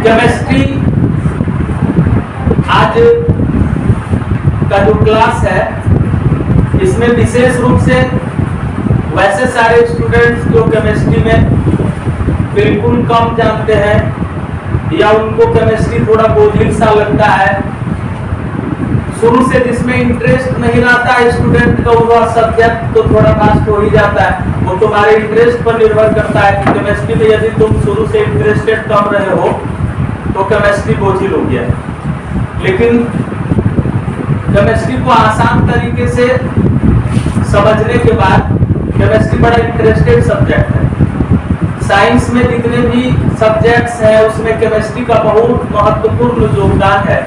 Chemistry आज का जो क्लास है इसमें विशेष रूप से वैसे सारे स्टूडेंट्स जो केमिस्ट्री में बिल्कुल कम जानते हैं या उनको केमिस्ट्री थोड़ा बोझिल सा लगता है, शुरू से जिसमें इंटरेस्ट नहीं रहता है स्टूडेंट का वह सब्जेक्ट तो थोड़ा फास्ट हो ही जाता है। वो तुम्हारे इंटरेस्ट पर निर्भर करता है कि केमिस्ट्री में यदि तुम शुरू से इंटरेस्टेड कम रहे हो तो केमिस्ट्री बोझिल हो गया। लेकिन केमिस्ट्री को आसान तरीके से समझने के बाद केमिस्ट्री बड़ा इंटरेस्टेड सब्जेक्ट है। साइंस में जितने भी सब्जेक्ट्स हैं उसमें केमिस्ट्री का बहुत महत्वपूर्ण योगदान है।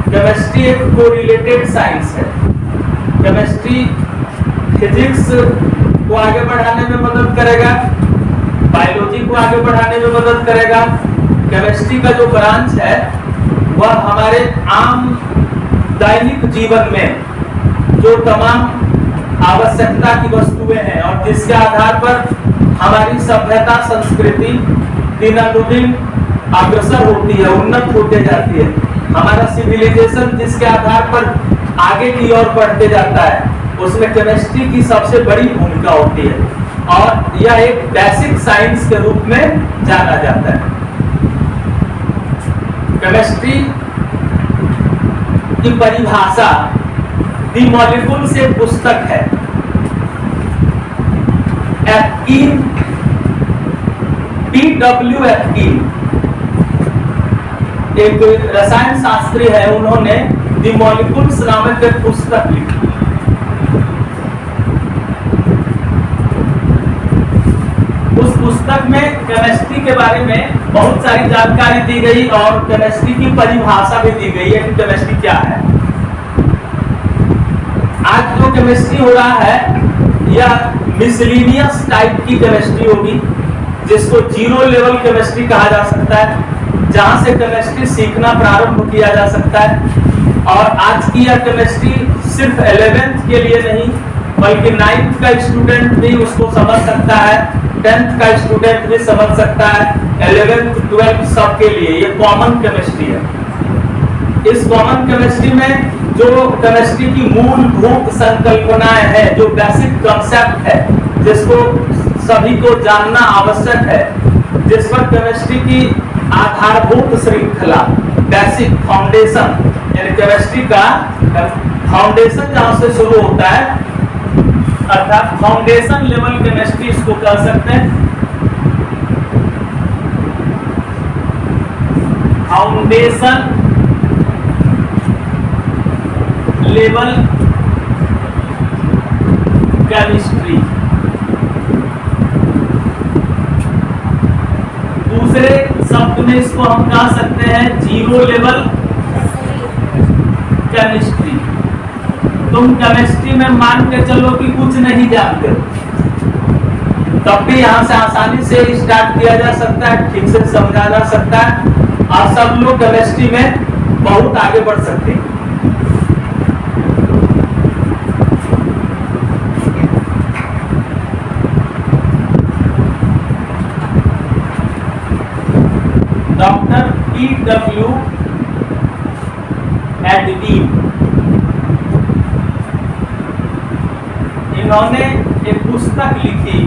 केमिस्ट्री एक कोरिलेटेड साइंस है। केमिस्ट्री फिजिक्स को आगे बढ़ाने में मदद करेगा, बायोलॉजी को आगे बढ़ाने में मदद करेगा। केमिस्ट्री का जो ब्रांच है वह हमारे आम दैनिक जीवन में जो तमाम आवश्यकता की वस्तुएं हैं और जिसके आधार पर हमारी सभ्यता संस्कृति दिनानुदिन अग्रसर होती है, उन्नत होते जाती है, हमारा सिविलाइजेशन जिसके आधार पर आगे की ओर बढ़ते जाता है, उसमें केमिस्ट्री की सबसे बड़ी भूमिका होती है और यह एक बेसिक साइंस के रूप में जाना जाता है। केमिस्ट्री की परिभाषा दी मॉलिक्यूल्स एक पुस्तक है। Atkin, P.W. एटकिन एक रसायन शास्त्री है, उन्होंने दी मॉलिक्यूल्स नामक एक पुस्तक लिखी। उस पुस्तक में केमिस्ट्री के बारे में बहुत सारी जानकारी दी गई और केमिस्ट्री की परिभाषा भी दी गई है कि केमिस्ट्री क्या है। आज जो केमिस्ट्री हो रहा है यह मिसलिनियस टाइप की केमिस्ट्री होगी, जिसको जीरो लेवल केमिस्ट्री कहा जा सकता है, जहां से केमिस्ट्री सीखना प्रारंभ किया जा सकता है। और आज की यह केमिस्ट्री सिर्फ 11th के लिए नहीं बल्कि 9th का स्टूडेंट भी उसको समझ सकता है, 10th का स्टूडेंट भी समझ सकता है, 11th 12th सबके लिए ये कॉमन केमिस्ट्री है। इस कॉमन केमिस्ट्री में जो केमिस्ट्री की मूलभूत संकल्पनाएं हैं, जो बेसिक कंसेप्ट है जिसको सभी को जानना आवश्यक है, जिस पर केमिस्ट्री की आधारभूत श्रृंखला बेसिक फाउंडेशन यानी केमिस्ट्री का फाउंडेशन जहां से शुरू होता है अर्थात फाउंडेशन लेवल केमिस्ट्री इसको कह सकते हैं। Foundation level chemistry. दूसरे शब्द में इसको हम कह सकते हैं जीरो लेवल केमिस्ट्री। तुम केमिस्ट्री में मान के चलो कि कुछ नहीं जानते हो, तब भी यहां से आसानी से स्टार्ट किया जा सकता है, ठीक से समझा जा सकता है और सब लोग केमिस्ट्री में बहुत आगे बढ़ सकते हैं। Doctor P.W. एटकिन इन्होंने एक पुस्तक लिखी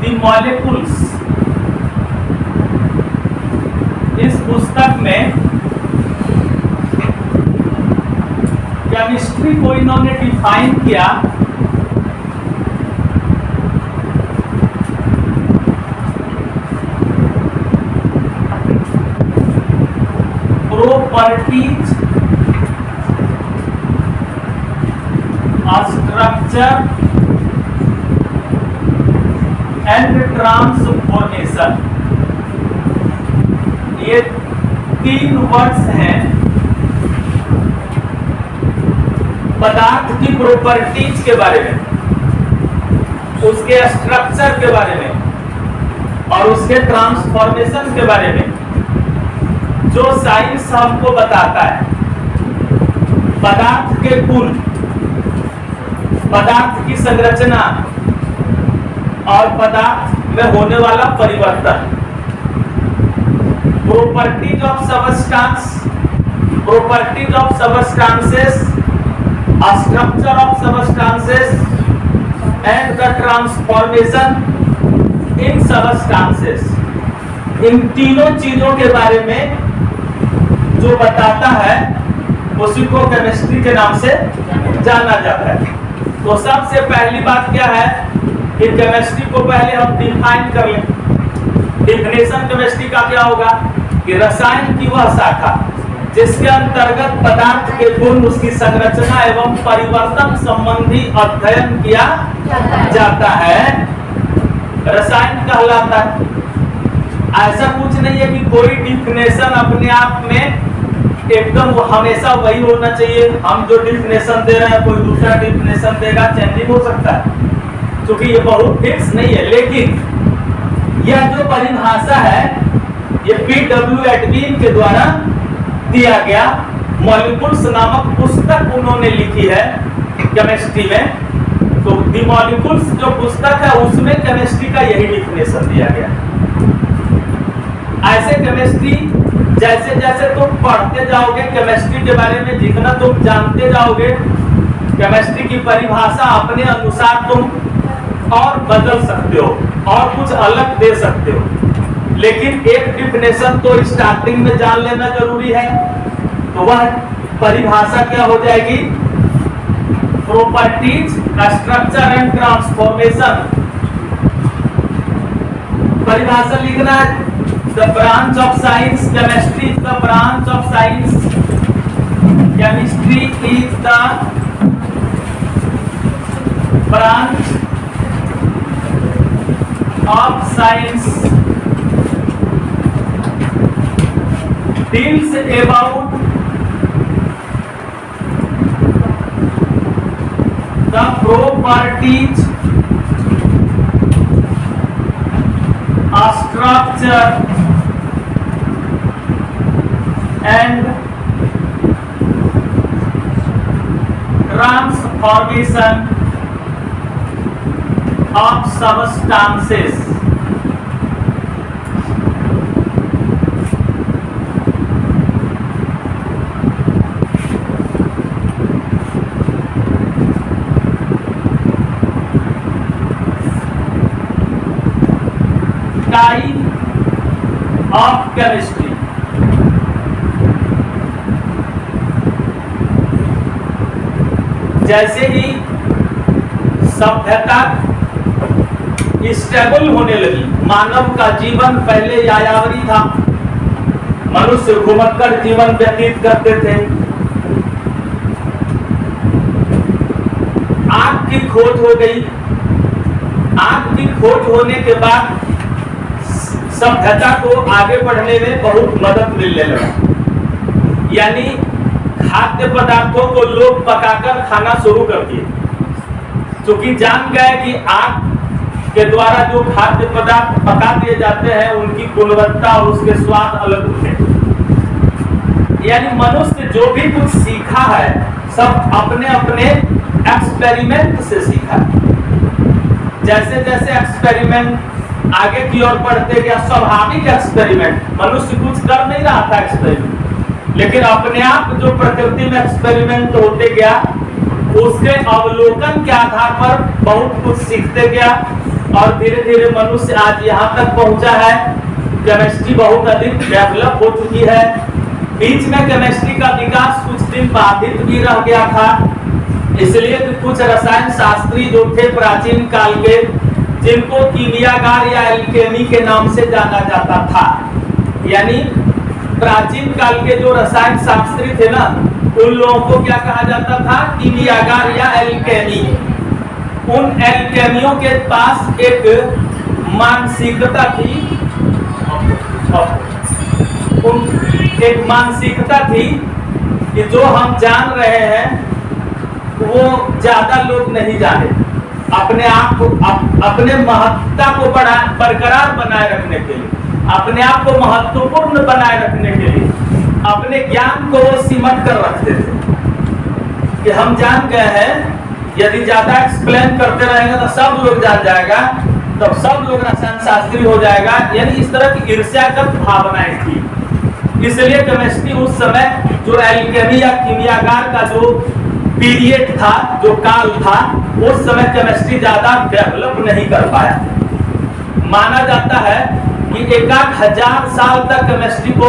दी मॉलिक्यूल्स। इस पुस्तक में केमिस्ट्री को इन्होंने डिफाइन किया प्रॉपर्टीज, स्ट्रक्चर एंड ट्रांसफॉर्मेशन। ये 3 वर्ड्स हैं। पदार्थ की प्रॉपर्टीज के बारे में, उसके स्ट्रक्चर के बारे में और उसके ट्रांसफॉर्मेशन के बारे में जो साइंस हमको बताता है। पदार्थ के गुण, पदार्थ की संरचना और पदार्थ में होने वाला परिवर्तन, substance, properties of substances, structure of substances and the transformation in substances। इन तीनों चीजों के बारे में जो बताता है उसी को केमिस्ट्री के नाम से जाना जाता है। तो सबसे पहली बात क्या है कि केमिस्ट्री को पहले हम डिफाइन कर लें। डिफिनेशन केमिस्ट्री का क्या होगा कि रसायन की वह शाखा जिसके अंतर्गत पदार्थ के गुण, उसकी संरचना एवं परिवर्तन संबंधी अध्ययन किया जाता है, रसायन कहलाता है। ऐसा कुछ नहीं है कि कोई डिफिनेशन अपने आप में एकदम हमेशा वही होना चाहिए। हम जो डिफिनेशन दे रहे हैं कोई दूसरा डिफिनेशन देगा, चेंजिंग हो सकता है, क्योंकि ये बहुत फिक्स नहीं है। लेकिन यह जो परिभाषा है ये P.W. एडविन के द्वारा दिया गया मॉलिक्यूल्स नामक पुस्तक उन्होंने लिखी है केमिस्ट्री में। तो दी मॉलिक्यूल्स जो पुस्तक है उसमें केमिस्ट्री का यही डिफिनेशन दिया गया। ऐसे केमिस्ट्री जैसे जैसे तुम पढ़ते जाओगे केमिस्ट्री के बारे में, जितना तुम जानते जाओगे केमिस्ट्री की परिभाषा अपने अनुसार तुम और बदल सकते हो और कुछ अलग दे सकते हो। लेकिन एक डिफिनेशन तो स्टार्टिंग में जान लेना जरूरी है। तो वह परिभाषा क्या हो जाएगी? Properties, structure and transformation. परिभाषा लिखना है। The branch of science chemistry is the branch of science, chemistry is the branch of science deals about the properties, structure and transformation of substances। Of chemistry. जैसे ही सभ्यता stable होने लगी, मानव का जीवन पहले यायावरी था, मनुष्य घुमक्कड़ जीवन व्यतीत करते थे। आग की खोज हो गई। आग की खोज होने के बाद सभ्यता को आगे बढ़ने में बहुत मदद मिलने लगा। यानी खाद्य पदार्थों को लोग पकाकर खाना शुरू कर दिए, क्योंकि जान गए कि आग के द्वारा जो खाद्य पदार्थ पका दिए जाते हैं उनकी गुणवत्ता और उसके स्वाद अलग होते हैं। यानी मनुष्य जो भी कुछ सीखा है सब अपने अपने एक्सपेरिमेंट से सीखा। जैसे जैसे एक्सपेरिमेंट आगे की ओर बढ़ते गया, स्वाभाविक एक्सपेरिमेंट, मनुष्य कुछ कर नहीं रहा था एक्सपेरिमेंट, लेकिन अपने आप जो प्रकृति में एक्सपेरिमेंट होते गया उसके अवलोकन के आधार पर बहुत कुछ सीखते गया और धीरे धीरे मनुष्य आज यहाँ तक पहुंचा है। केमिस्ट्री बहुत अधिक डेवलप हो चुकी है। बीच में केमिस्ट्री का विकास कुछ दिन बाधित भी रह गया था, इसलिए कुछ रसायन शास्त्री जो थे प्राचीन काल के, जिनको कीमियागार या एल्केमी के नाम से जाना जाता था। यानी प्राचीन काल के जो रसायन शास्त्री थे ना, उन लोगों को क्या कहा जाता था? कीमियागार या एल्केमी। उन एल्केमियों के पास एक मानसिकता थी, एक मानसिकता थी कि जो हम जान रहे हैं वो ज्यादा लोग नहीं जाने। अपने आप को अपने महत्ता को बरकरार बनाए रखने के लिए, अपने आप को महत्वपूर्ण बनाए रखने के लिए अपने ज्ञान को वो सिमट कर रखते थे कि हम जान गए हैं, यदि ज्यादा एक्सप्लेन करते रहेंगे तो सब लोग जान जाएगा, तब सब लोग रसायन शास्त्री हो जाएगा। यानी इस तरह की ईर्ष्यागत भावनाएं थी। इसलिए केमिस्ट्री उस समय जो एल्केमी या कीमियागार का जो पीरियड था, जो काल था, उस समय केमिस्ट्री ज्यादा डेवलप नहीं कर पाया। माना जाता है कि 1000 साल तक केमिस्ट्री को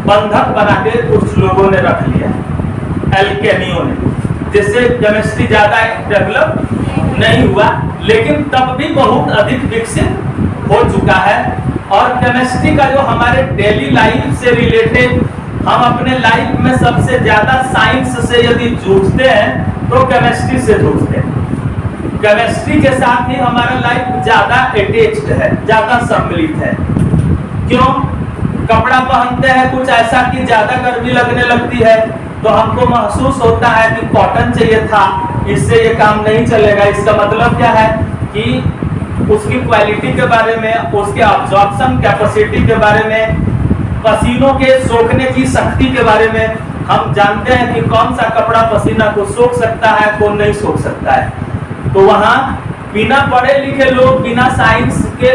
बंधक बना के कुछ लोगों ने रख लिया, एल्केमियों ने, जिससे केमिस्ट्री ज्यादा डेवलप नहीं हुआ, लेकिन तब भी बहुत अधिक विकसित हो चुका है। और केमिस्ट्री का जो हमारे डेली लाइफ से रिलेटेड, हम अपने लाइफ में सबसे ज्यादा साइंस से यदि जूझते हैं तो केमिस्ट्री से जूझते हैं। केमिस्ट्री के साथ ही हमारा लाइफ ज्यादा अटैच्ड है, ज्यादा सम्मिलित है। क्यों? कपड़ा पहनते हैं कुछ ऐसा कि ज्यादा गर्मी लगने लगती है तो हमको महसूस होता है कि कॉटन चाहिए था, इससे ये काम नहीं चलेगा। इसका मतलब क्या है कि उसकी क्वालिटी के बारे में, उसके अब्जॉर्प्शन कैपेसिटी के बारे में, पसीनों के सोखने की शक्ति के बारे में हम जानते हैं कि कौन सा कपड़ा पसीना को सोख सकता है, कौन नहीं सोख सकता है। तो वहाँ बिना पढ़े लिखे लोग, बिना साइंस के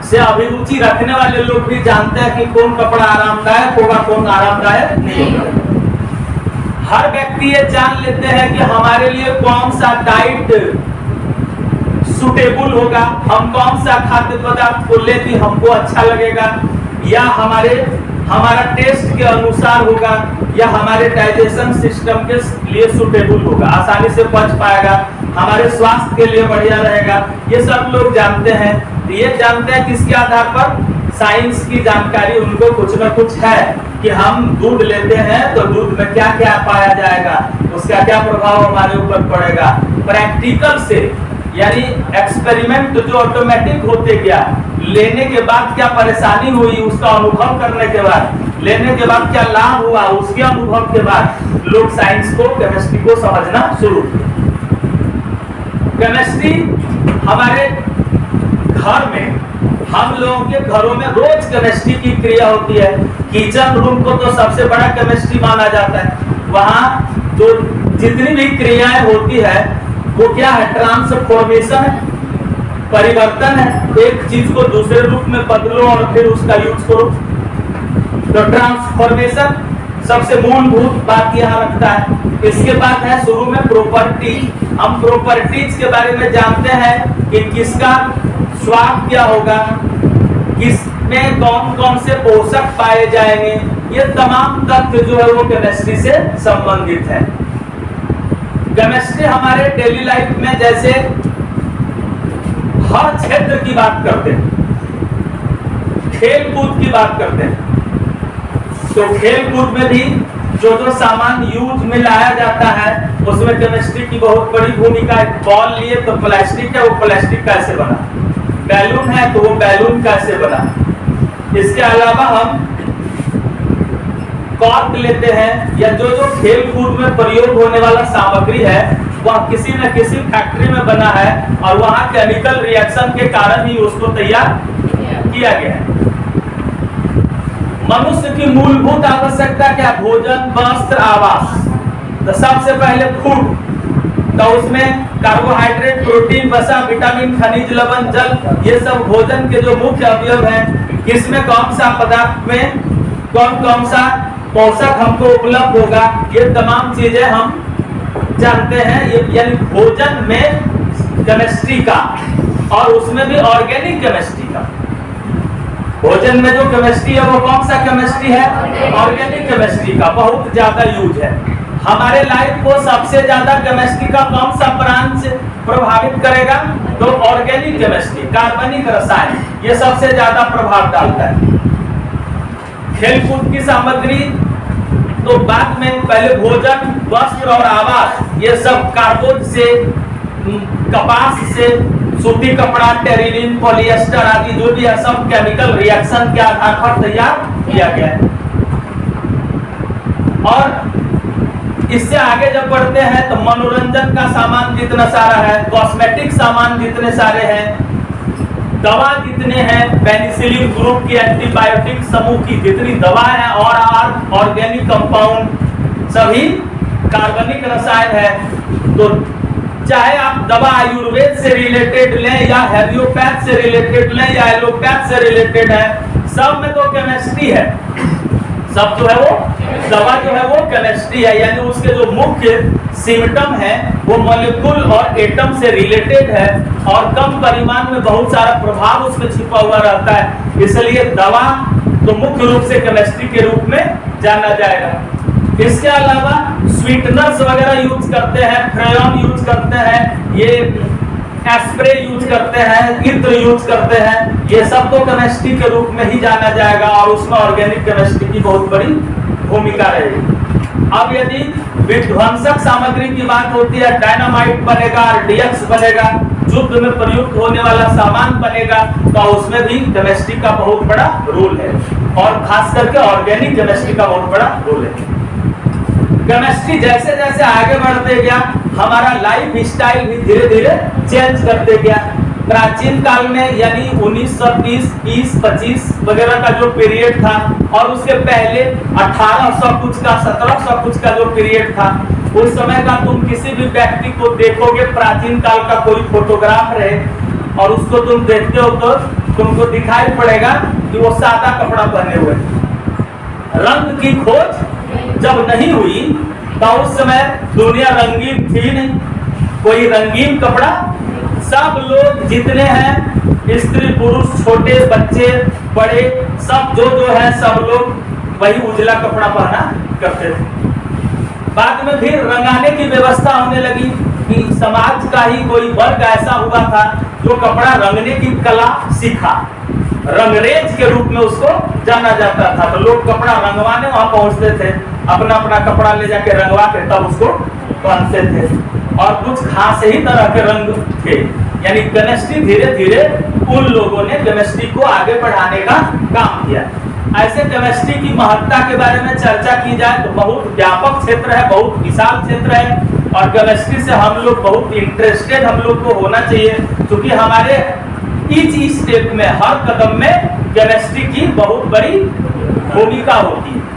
से अभिरुचि रखने वाले लोग भी जानते हैं कि कौन कपड़ा आरामदायक होगा, कौन आरामदायक नहीं होगा। हर व्यक्ति ये जान लेते हैं कि हमारे लिए कौन सा डाइट सुटेबल होगा, हम कौन सा खाद्य पदार्थ को लेके हमको अच्छा लगेगा, या हमारा टेस्ट के अनुसार होगा, या हमारे डाइजेशन सिस्टम के लिए सुटेबल होगा, आसानी से पच पाएगा, हमारे स्वास्थ्य के लिए बढ़िया रहेगा। ये सब लोग जानते हैं। ये जानते हैं किसके आधार पर? साइंस की जानकारी उनको कुछ न कुछ है कि हम दूध लेते हैं तो दूध में क्या क्या पाया जाएगा, उसका क्या प्रभाव हमारे ऊपर पड़ेगा। प्रैक्टिकल से, यानी एक्सपेरिमेंट जो ऑटोमेटिक होते गया, लेने के बाद क्या परेशानी हुई उसका अनुभव करने के बाद, लेने के बाद क्या लाभ हुआ उसके अनुभव के बाद लोग साइंस को, केमिस्ट्री को समझना शुरू किए। केमिस्ट्री हमारे घर में, हम लोगों के घरों में रोज केमिस्ट्री की क्रिया होती है। किचन रूम को तो सबसे बड़ा केमिस्ट्री माना जाता है। वहाँ जो जितनी भी क्रियाएं होती है वो क्या है? ट्रांसफॉर्मेशन है, परिवर्तन है। एक चीज को दूसरे रूप में बदलो और फिर उसका यूज करो। तो ट्रांसफॉर्मेशन सबसे मूलभूत बात यहाँ रखता है। इसके बाद है शुरू में प्रॉपर्टी। हम प्रॉपर्टीज के बारे में जानते हैं कि किसका स्वाद क्या होगा, किसमें कौन कौन से पोषक पाए जाएंगे। ये तमाम तथ्य जो है वो केमिस्ट्री से संबंधित है। केमिस्ट्री हमारे डेली लाइफ में जैसे हर क्षेत्र की बात करते हैं, खेल कूद की बात करते हैं, तो खेल कूद में भी जो जो सामान यूज में लाया जाता है उसमें केमिस्ट्री की बहुत बड़ी भूमिका है। बॉल लिए तो प्लास्टिक है, वो प्लास्टिक कैसे बना, बैलून है तो वो बैलून कैसे बना। इसके अलावा हम कॉर्क लेते हैं, या जो जो खेल कूद में प्रयोग होने वाला सामग्री है वह किसी न किसी फैक्ट्री में बना है और वहां केमिकल रिएक्शन के कारण ही उसको तैयार किया गया है। मनुष्य की मूलभूत आवश्यकता क्या? भोजन, वस्त्र, आवास। तो सबसे पहले फूड, तो उसमें कार्बोहाइड्रेट, प्रोटीन, वसा, विटामिन, खनिज, लवण, जल, ये सब भोजन के जो मुख्य अवयव हैं। किसमें कौन सा पदार्थ में कौन कौन सा पोषक हमको उपलब्ध होगा, ये तमाम चीजें हम जानते हैं। ये यानी भोजन में केमिस्ट्री का, और उसमें भी ऑर्गेनिक केमिस्ट्री का। भोजन में जो केमिस्ट्री है वो कौन सा केमिस्ट्री है? ऑर्गेनिक केमिस्ट्री का बहुत ज्यादा यूज है। हमारे लाइफ को सबसे ज्यादा केमिस्ट्री का कौन सा ब्रांच प्रभावित करेगा? तो ऑर्गेनिक केमिस्ट्री, कार्बनिक रसायन, ये सबसे ज्यादा प्रभाव डालता है। खेलकूद की सामग्री तो बाद में, पहले भोजन, वस्त्र और आवास, ये सब कार्बोज से, कपास से, सूती कपड़ा, टेरिलिन, पॉलिएस्टर आदि जो भी है सब केमिकल रिएक्शन के आधार पर तैयार किया गया है। और इससे आगे जब बढ़ते हैं तो मनोरंजन का सामान जितना सारा है, कॉस्मेटिक सामान जितने सारे हैं, दवा जितने हैं, पेनिसिलिन ग्रुप की एंटीबायोटिक समूह की जितनी दवाएं हैं और ऑर्गेनिक कंपाउंड सभी कार्बनिक रसायन है। तो चाहे आप दवा आयुर्वेद से रिलेटेड लें या हेमियोपैथ से रिलेटेड लें या एलोपैथ से रिलेटेड है, सब में तो केमिस्ट्री है। सब जो है वो दवा जो है वो केमिस्ट्री है, यानी उसके जो मुख्य सिम्टम है वो मॉलिक्यूल और एटम से रिलेटेड है और कम परिमाण में बहुत सारा प्रभाव उसमें छिपा हुआ रहता है, इसलिए दवा तो मुख्य रूप से केमिस्ट्री के रूप में जाना जाएगा। इसके अलावा स्वीटनर्स वगैरह यूज करते हैं, फ्रेयन यूज करते हैं, ये स्प्रे यूज करते हैं, इत्र यूज करते हैं, ये सब तो केमिस्ट्री के रूप में ही जाना जाएगा और उसमें ऑर्गेनिक केमिस्ट्री की बहुत बड़ी भूमिका रहेगी। अब यदि विध्वंसक सामग्री की बात होती है, डायनामाइट बनेगा, RDX बनेगा, युद्ध में प्रयुक्त होने वाला सामान बनेगा, तो उसमें भी केमिस्ट्री का बहुत बड़ा रोल है और खास करके ऑर्गेनिक केमिस्ट्री का बहुत बड़ा रोल है। केमिस्ट्री जैसे जैसे आगे बढ़ते गया, हमारा लाइफ स्टाइल भी धीरे धीरे चेंज करते गया। प्राचीन काल में यानी 1930, 20, 25 वगैरह का जो पीरियड था और उसके पहले 1800 कुछ का, 1700 कुछ का जो पीरियड था, उस समय का तुम किसी भी व्यक्ति को देखोगे, प्राचीन काल का कोई फोटोग्राफ रहे और उसको तुम देखते हो तो तुमको दिखाई पड़ेगा कि वो सादा कपड़ा पहने हुए। रंग की खोज जब नहीं हुई तो उस समय दुनिया रंगीन थी नहीं, कोई रंगीन कपड़ा, सब लोग जितने हैं, स्त्री पुरुष छोटे बच्चे बड़े, सब जो है सब लोग वही उजला कपड़ा पहना करते थे। बाद में फिर रंगाने की व्यवस्था होने लगी कि समाज का ही कोई वर्ग ऐसा हुआ था जो कपड़ा रंगने की कला सीखा, रंगरेज के रूप में उसको जाना जाता था। तो लोग कपड़ा रंगवाने वहां पहुंचते थे, अपना अपना कपड़ा ले जाके रंगवा के तब उसको पहनते थे और कुछ खास ही तरह के रंग थे। यानी केमिस्ट्री धीरे धीरे उन लोगों ने केमिस्ट्री को आगे बढ़ाने का काम किया। ऐसे केमिस्ट्री की महत्ता के बारे में चर्चा की जाए तो बहुत व्यापक क्षेत्र है, बहुत विशाल क्षेत्र है और केमिस्ट्री से हम लोग बहुत इंटरेस्टेड हम लोग को होना चाहिए, क्योंकि हमारे ईच स्टेप में, हर कदम में केमिस्ट्री की बहुत बड़ी भूमिका होती है।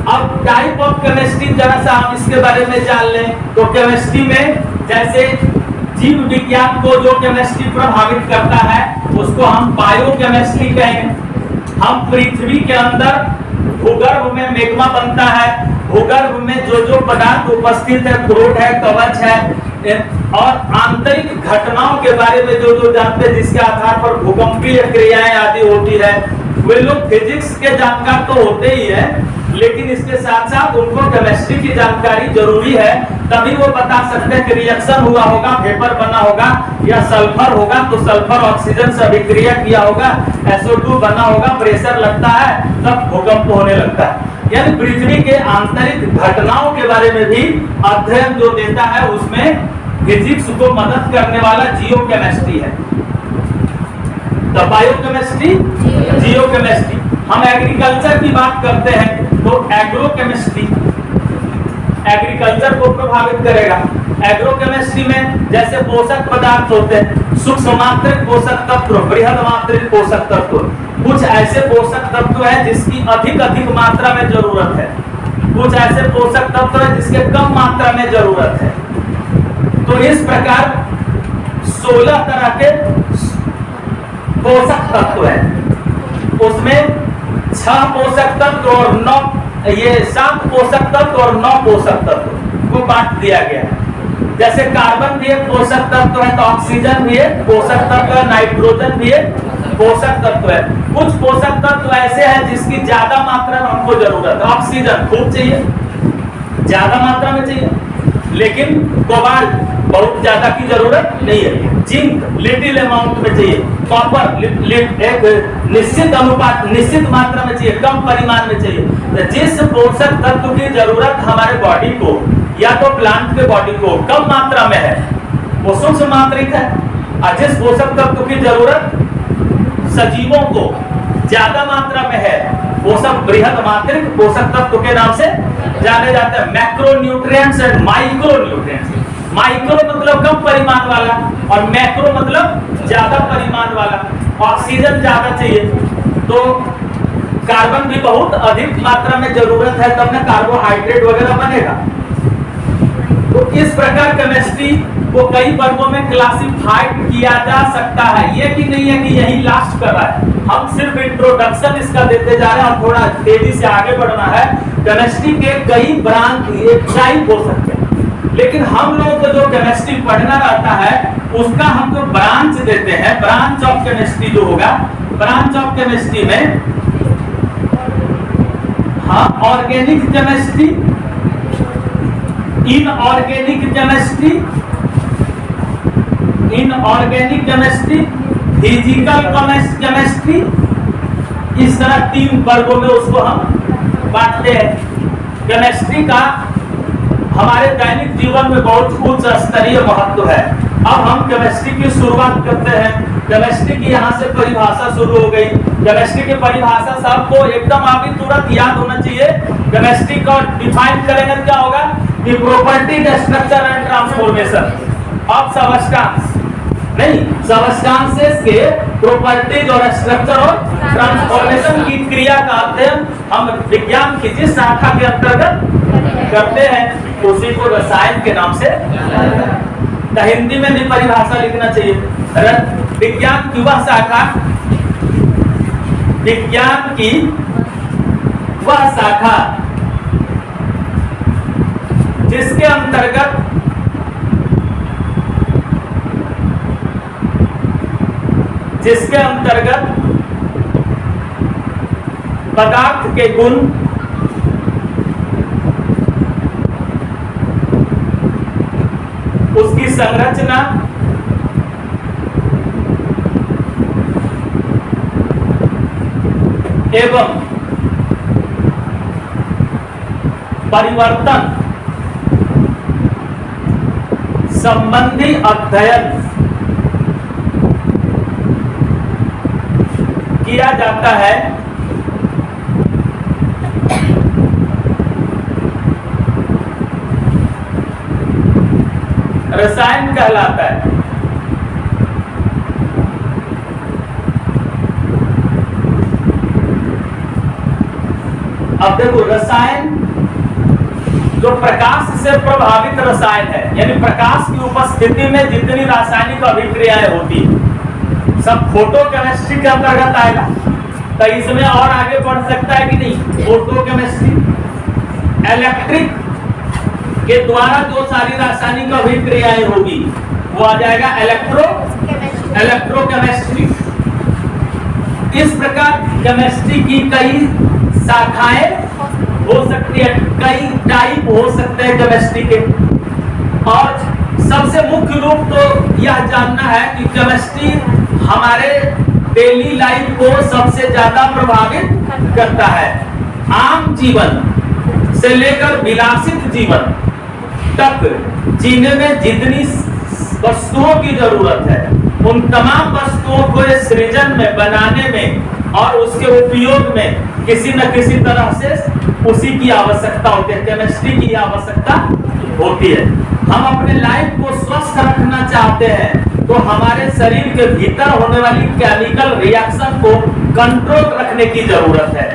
अब टाइप ऑफ केमिस्ट्री जरा सा हम इसके बारे में जान लें तो केमिस्ट्री में जैसे जीव विज्ञान को जो केमिस्ट्री प्रभावित करता है उसको हम बायोकेमिस्ट्री कहेंगे। हम पृथ्वी के अंदर भूगर्भ में मैग्मा बनता है, भूगर्भ में जो पदार्थ उपस्थित है, क्रोट है, कवच है और आंतरिक घटनाओं के बारे में जो जानते हैं, जिसके आधार पर भूकंपीय क्रियाएं आदि होती है, वे लोग फिजिक्स के जानकार तो होते ही है, लेकिन इसके साथ साथ उनको केमिस्ट्री की जानकारी जरूरी है, तभी वो बता सकते हैं कि रिएक्शन हुआ होगा, वेपर बना होगा या सल्फर होगा तो सल्फर ऑक्सीजन से अभिक्रिया किया होगा, SO2 बना होगा, प्रेशर लगता है तब भूकंप होने लगता है। यानी पृथ्वी के आंतरिक घटनाओं के बारे में भी अध्ययन जो देता है उसमें फिजिक्स को मदद करने वाला जियोकेमिस्ट्री है। तो बायोकेमिस्ट्री, जियोकेमिस्ट्री। हम एग्रीकल्चर की बात करते हैं तो एग्रोकेमिस्ट्री एग्रीकल्चर को प्रभावित करेगा। एग्रोकेमिस्ट्री में जैसे पोषक पदार्थ होते हैं, सूक्ष्म मात्रिक पोषक तत्व, बृहद मात्रिक पोषक तत्व, कुछ ऐसे पोषक तत्व है जिसकी अधिक मात्रा में जरूरत है, कुछ ऐसे पोषक तत्व है जिसके कम मात्रा में जरूरत है। तो इस प्रकार 16 तरह के पोषक तत्व है, उसमें 6 पोषक तत्व और 9 7 पोषक तत्व और 9 पोषक तत्व को बांट दिया गया है। जैसे कार्बन भी एक पोषक तत्व है तो ऑक्सीजन भी एक पोषक तत्व है, नाइट्रोजन भी एक पोषक तत्व है। कुछ पोषक तत्व ऐसे हैं जिसकी ज्यादा मात्रा में हमको जरूरत है, ऑक्सीजन खूब चाहिए, ज्यादा मात्रा में चाहिए, लेकिन कोबाल्ट बहुत ज्यादा की जरूरत नहीं है, जिंक लिटिल अमाउंट में चाहिए, कॉपर एक निश्चित अनुपात, निश्चित मात्रा में चाहिए, कम परिमाण में चाहिए। तो जिस पोषक तत्व की जरूरत हमारे बॉडी को या तो प्लांट के बॉडी को कम मात्रा में है वो सूक्ष्म मात्रिक है, और जिस पोषक तत्व की जरूरत सजीवों को ज्यादा मात्रा में है वो सब बृहद मात्रिक पोषक तत्व के नाम से जाने जाते हैं। Macronutrients and micronutrients. माइक्रो मतलब कम परिमाण वाला और मैक्रो मतलब ज्यादा परिमाण वाला। ऑक्सीजन ज्यादा चाहिए तो कार्बन भी बहुत अधिक मात्रा में जरूरत है, तब ना कार्बोहाइड्रेट वगैरह बनेगा। तो इस प्रकार केमिस्ट्री को कई वर्गों में क्लासिफाइड किया जा सकता है। ये कि नहीं है कि यही लास्ट कर रहा है, हम सिर्फ इंट्रोडक्शन इसका देते जा रहे हैं और थोड़ा तेजी से आगे बढ़ना है। केमिस्ट्री के कई ब्रांच टाइप हो सकते हैं, लेकिन हम लोग को जो केमिस्ट्री पढ़ना रहता है उसका हम जो ब्रांच देते हैं, ब्रांच ऑफ केमिस्ट्री जो होगा, ब्रांच ऑफ केमिस्ट्री में हाँ organic chemistry, inorganic chemistry, inorganic chemistry, physical chemistry, इस तरह 3 वर्गों में उसको हम बांटते हैं। केमिस्ट्री का हमारे दैनिक जीवन में बहुत उच्च स्तरीय महत्व है। अब हम केमिस्ट्री की शुरुआत करते हैं। केमिस्ट्री की यहाँ से परिभाषा शुरू हो गई। केमिस्ट्री की परिभाषा सबको एकदम अभी तुरंत याद होना चाहिए। केमिस्ट्री को डिफाइन करेंगे क्या होगा कि property, structure and transformation of substance, नहीं सबस्टेंसेस के प्रॉपर्टीज और स्ट्रक्चर और ट्रांसफॉर्मेशन की क्रिया का अध्ययन हम विज्ञान की जिस शाखा के अंतर्गत करते हैं उसी को रसायन के नाम से, तो हिंदी में भी परिभाषा लिखना चाहिए। विज्ञान की वह शाखा, विज्ञान की वह शाखा जिसके अंतर्गत पदार्थ के गुण, उसकी संरचना, एवं परिवर्तन संबंधी अध्ययन किया जाता है। रसायन कहलाता है। अब देखो रसायन जो प्रकाश से प्रभावित रसायन है, यानी प्रकाश की उपस्थिति में जितनी रासायनिक अभिक्रियाएं होती है सब फोटो केमिस्ट्री के अंतर्गत आएगा। तो इसमें और आगे बढ़ सकता है कि नहीं, फोटो केमिस्ट्री, इलेक्ट्रिक के द्वारा जो सारी रासायनिक अभिक्रियाएं होगी वो आ जाएगा इलेक्ट्रोकेमिस्ट्री। इस प्रकार केमिस्ट्री की कई शाखाएं हो सकती है, कई टाइप हो सकते हैं केमिस्ट्री के। और सबसे मुख्य रूप तो यह जानना है कि केमिस्ट्री हमारे डेली लाइफ को सबसे ज्यादा प्रभावित करता है। आम जीवन से लेकर विलासित जीवन तक जीने में जितनी वस्तुओं की जरूरत है उन तमाम वस्तुओं को सृजन में, बनाने में और उसके उपयोग में किसी न किसी तरह से उसी की आवश्यकता होती है, केमिस्ट्री की आवश्यकता होती है। हम अपने लाइफ को स्वस्थ रखना चाहते हैं तो हमारे शरीर के भीतर होने वाली केमिकल रिएक्शन को कंट्रोल रखने की जरूरत है।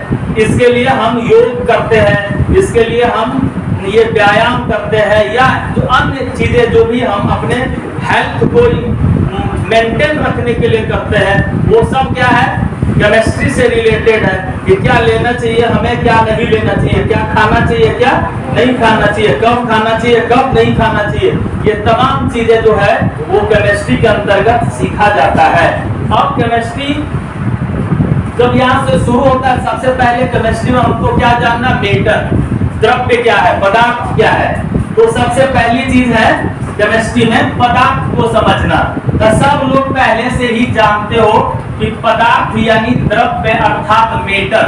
इसके लिए हम योग करते हैं, इसके लिए हम ये व्यायाम करते हैं या जो अन्य चीजें जो भी हम अपने हेल्थ को मेंटेन रखने के लिए करते हैं वो सब क्या है, केमिस्ट्री से रिलेटेड है। कि क्या लेना चाहिए हमें, क्या नहीं लेना चाहिए, क्या खाना चाहिए, क्या नहीं खाना चाहिए, कब खाना चाहिए, कब नहीं खाना चाहिए, ये तमाम चीजें जो है वो केमिस्ट्री के अंतर्गत सीखा जाता है। अब केमिस्ट्री जब यहाँ से शुरू होता है सबसे पहले केमिस्ट्री में हमको क्या जानना, मेटर, द्रव्य क्या है, पदार्थ क्या है। तो सबसे पहली चीज है केमिस्ट्री में पदार्थ को समझना। तो सब लोग पहले से ही जानते हो कि पदार्थ यानी द्रव्य अर्थात मेटर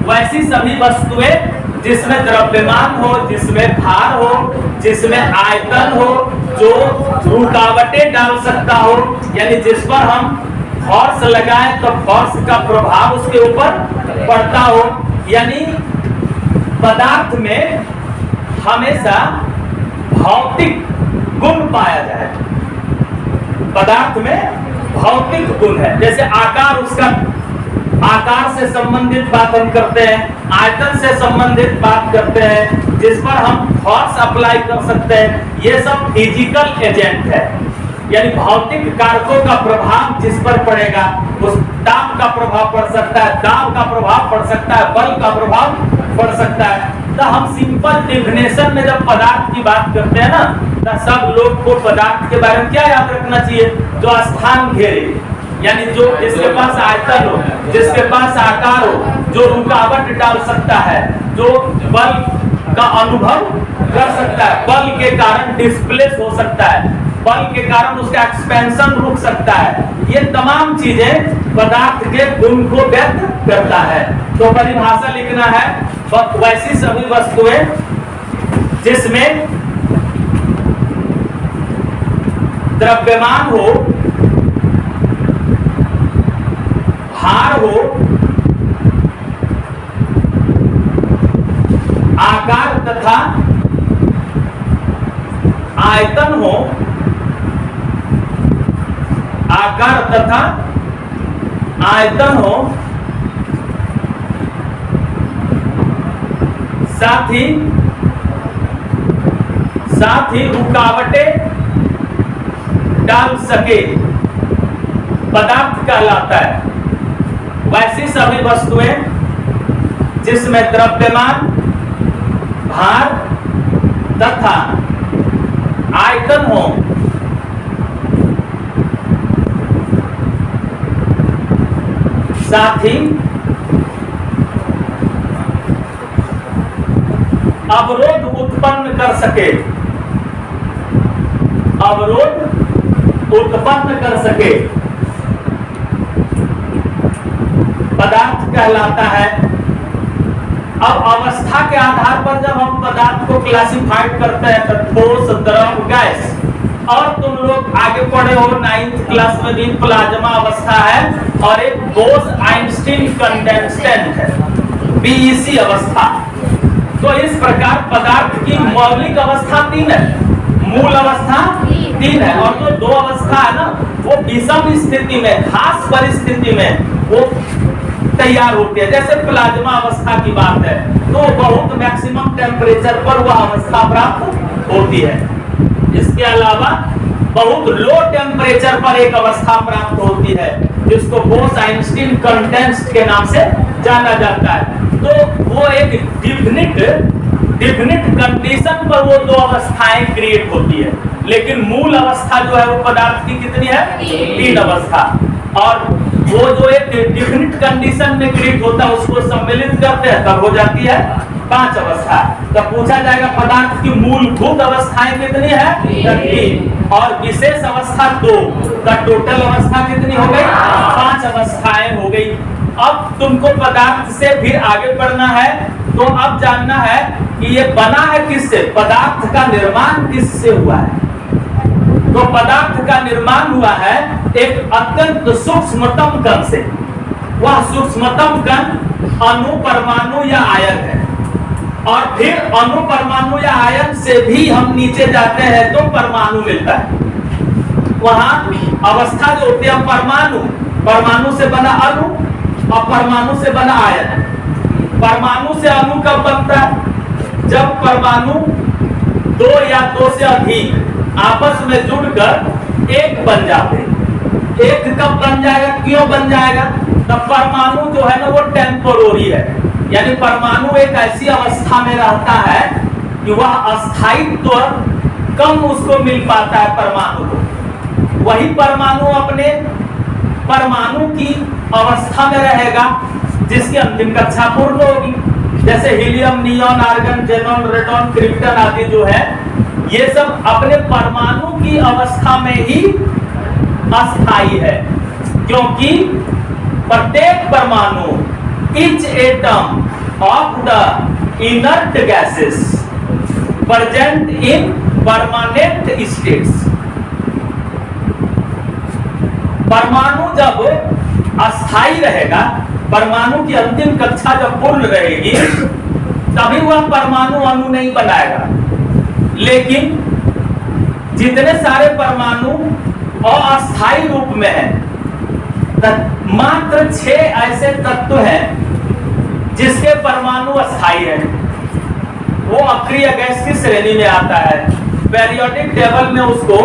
वैसी सभी वस्तुएं जिसमें द्रव्यमान हो, जिसमें भार हो, जिसमें आयतन हो, जो रुकावटें डाल सकता हो, यानी जिस पर हम फोर्स लगाएं तो फोर्स का प्रभाव उसके ऊपर पड़ता हो। यानी पदार्थ में हमेशा भौतिक गुण पाया जाए। पदार्थ में भौतिक गुण है, जैसे आकार उसका आकार से संबंधित बात हम करते हैं, आयतन से संबंधित बात करते हैं, जिस पर हम फोर्स अप्लाई कर सकते हैं। ये सब फिजिकल एजेंट है, यानी भौतिक कारकों का प्रभाव जिस पर पड़ेगा, उस ताप का प्रभाव पड़ सकता है, दाब का प्रभाव पड़ सकता है, बल का प्रभाव पड़ सकता है। तो हम सिंपल डेफिनेशन में जब पदार्थ की बात करते हैं ना, तो सब लोग को पदार्थ के बारे में क्या याद रखना चाहिए? जो स्थान घेरे, यानी जो जिसके पास आयतन हो, जिसके पास आकार हो, जो रुकावट डाल सकता है, जो बल का अनुभव कर सकता है, बल के कारण डिस्प्लेस हो सकता है, बल के कारण उसका एक्सपेंशन रुक सकता है। ये तमाम चीजें पदार्थ के गुण को व्यक्त करता है। तो परिभाषा लिखना है, वैसी सभी वस्तुएं जिसमें द्रव्यमान हो, भार हो, आकार तथा आयतन हो, आकार तथा आयतन हो, साथ ही रुकावटें डाल सके, पदार्थ कहलाता है। वैसी सभी वस्तुएं जिसमें द्रव्यमान, भार तथा आयतन हो, साथ ही अवरोध उत्पन्न कर सके, अवरोध उत्पन्न कर सके, पदार्थ कहलाता है। अब अवस्था के आधार पर जब हम पदार्थ को क्लासिफाइड करते हैं, तो ठोस, द्रव, गैस, और तुम लोग आगे पढ़े हो 9th क्लास में भी प्लाज्मा अवस्था है, और एक बोस-आइंस्टीन कंडेंसेंट है, बीईसी अवस्था। तो इस प्रकार पदार्थ की मौलिक अवस्था 3 है, मूल अवस्था 3 है, और जो 2 अवस्था है ना, वो विषम स्थिति में, खास परिस्थिति में वो तैयार होती है। जैसे प्लाज्मा अवस्था की बात है, तो बहुत मैक्सिमम टेम्परेचर पर वह अवस्था प्राप्त होती है। इसके अलावा बहुत लो टेम्परेचर पर एक अवस्था प्राप्त होती है, जिसको बोस-आइंस्टीन कंडेंस्ड के नाम से जाना जाता है। तो वो एक डिफिनिट कंडीशन पर वो 2 अवस्थाएं क्रिएट होती है, लेकिन मूल अवस्था जो है वो पदार्थ की कितनी है? 3 अवस्था। और वो जो एक डिफिनिट कंडीशन में क्रिएट होता है, उसको सम्मिलित करते हैं, तब हो जाती है 5 अवस्था। तो पूछा जाएगा पदार्थ की मूलभूत अवस्थाएं कितनी है? 3, और विशेष अवस्था 2, तो टोटल अवस्था कितनी हो गई? 5 अवस्थाएं हो गई। अब तुमको पदार्थ से फिर आगे बढ़ना है, तो अब जानना है कि ये बना है किससे, पदार्थ का निर्माण किससे हुआ है। तो पदार्थ का निर्माण हुआ है एक अत्यंत सूक्ष्मतम कण से। वह सूक्ष्मतम कण अणु, परमाणु या आयन है, और फिर अणु, परमाणु या आयन से भी हम नीचे जाते हैं तो परमाणु मिलता है। वहां अवस्था जो होती है परमाणु, परमाणु से बना अणु और परमाणु से बना आयन। परमाणु से अणु कब बनता है? जब परमाणु 2 या 2 से अधिक आपस में जुड़कर एक बन जाते हैं। एक कब बन जाएगा, क्यों बन जाएगा? तब परमाणु जो है ना वो टेम्पोररी है, यानी परमाणु एक ऐसी अवस्था में रहता है कि वह अस्थायित्व कम उसको मिल पाता है परमाणु को। वही परमाणु अपने परमाणु की अवस्था में रहेगा जिसकी अंतिम कक्षा पूर्ण होगी। जैसे helium, neon, argon, xenon, radon, krypton आदि जो है, ये सब अपने परमाणु की अवस्था में ही अस्थायी है, क्योंकि प्रत्येक परमाणु, each atom of the inert gases present in permanent states। परमाणु जब अस्थायी रहेगा, परमाणु की अंतिम कक्षा जब पूर्ण रहेगी, तभी वह परमाणु अणु नहीं बनाएगा। लेकिन जितने सारे परमाणु अस्थायी रूप में है, मात्र 6 ऐसे तत्व हैं जिसके परमाणु अस्थायी है। वो अक्रिय गैस की श्रेणी में आता है। पेरियोडिक टेबल में उसको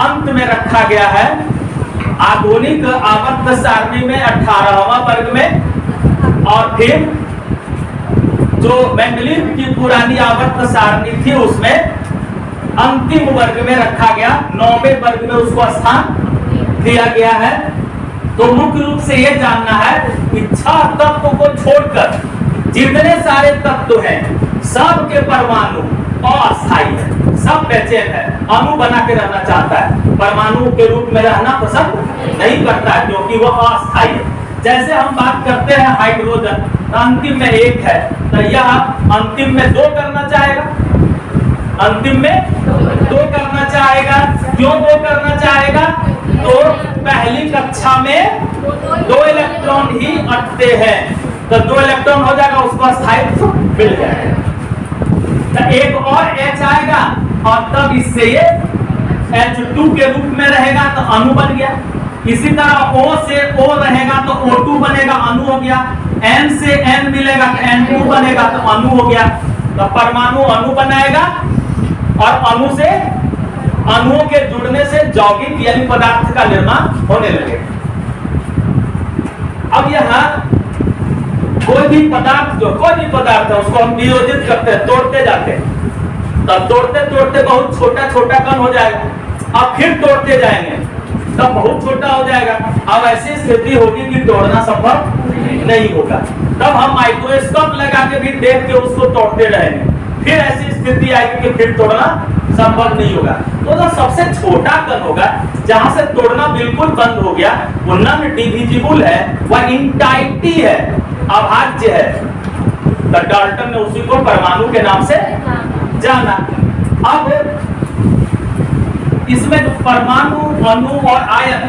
अंत में रखा गया है। आधुनिक आवर्त सारणी में 18वां वर्ग में, और फिर जो मेंडलीव की पुरानी आवर्त सारणी थी उसमें अंतिम वर्ग में रखा गया, 9वें वर्ग में उसको स्थान दिया गया है। तो मुख्य रूप से यह जानना है कि 6 तत्व को छोड़कर जितने सारे तत्व हैं सबके परमाणु अस्थायी है, सब बेचैन है, अणु बना के रहना चाहता है, परमाणु के रूप में रहना पसंद नहीं करता है क्योंकि वह अस्थायी है। जैसे हम बात करते हैं हाइड्रोजन, तो अंतिम में 1 है, तो यह अंतिम में 2 करना चाहेगा, अंतिम में 2 करना चाहेगा। क्यों 2 करना चाहेगा? तो पहली कक्षा में 2 इलेक्ट्रॉन ही अटते हैं, तो 2 इलेक्ट्रॉन हो जाएगा, उसको स्थायित्व मिल जाएगा। तो एक और H आएगा और तब इससे ये H2 के रूप में रहेगा, तो अणु बन गया। इसी तरह O से O रहेगा तो O2 बनेगा, अणु हो गया। N से N मिलेगा तो N2 बनेगा, तो अणु हो गया। तो परमाणु अणु बनाएगा और अणु से अणुओं के जुड़ने से यौगिक यानी पदार्थ का निर्माण होने लगेगा। अब यहाँ कोई भी पदार्थ है उसको हम वियोजित करते हैं, तोड़ते जाते हैं, तब तोड़ते तोड़ते बहुत छोटा छोटा कण हो जाएगा। अब फिर तोड़ते जाएंगे तब बहुत छोटा हो जाएगा। अब ऐसी स्थिति होगी कि तोड़ना संभव नहीं होगा। तब हम माइक्रोस्कोप लगा के भी देख के उसको तोड़ते रहेंगे, फिर ऐसी स्थिति आएगी कि फिर तोड़ना संभव नहीं होगा। तो जो सबसे छोटा कण होगा जहां से तोड़ना बिल्कुल बंद हो गया, वो नॉन डिविजिबल है, वह इनटाइटी है, अभाज्य है। तो डाल्टन ने उसी को परमाणु के नाम से जाना। अब इसमें परमाणु, अणु और आयन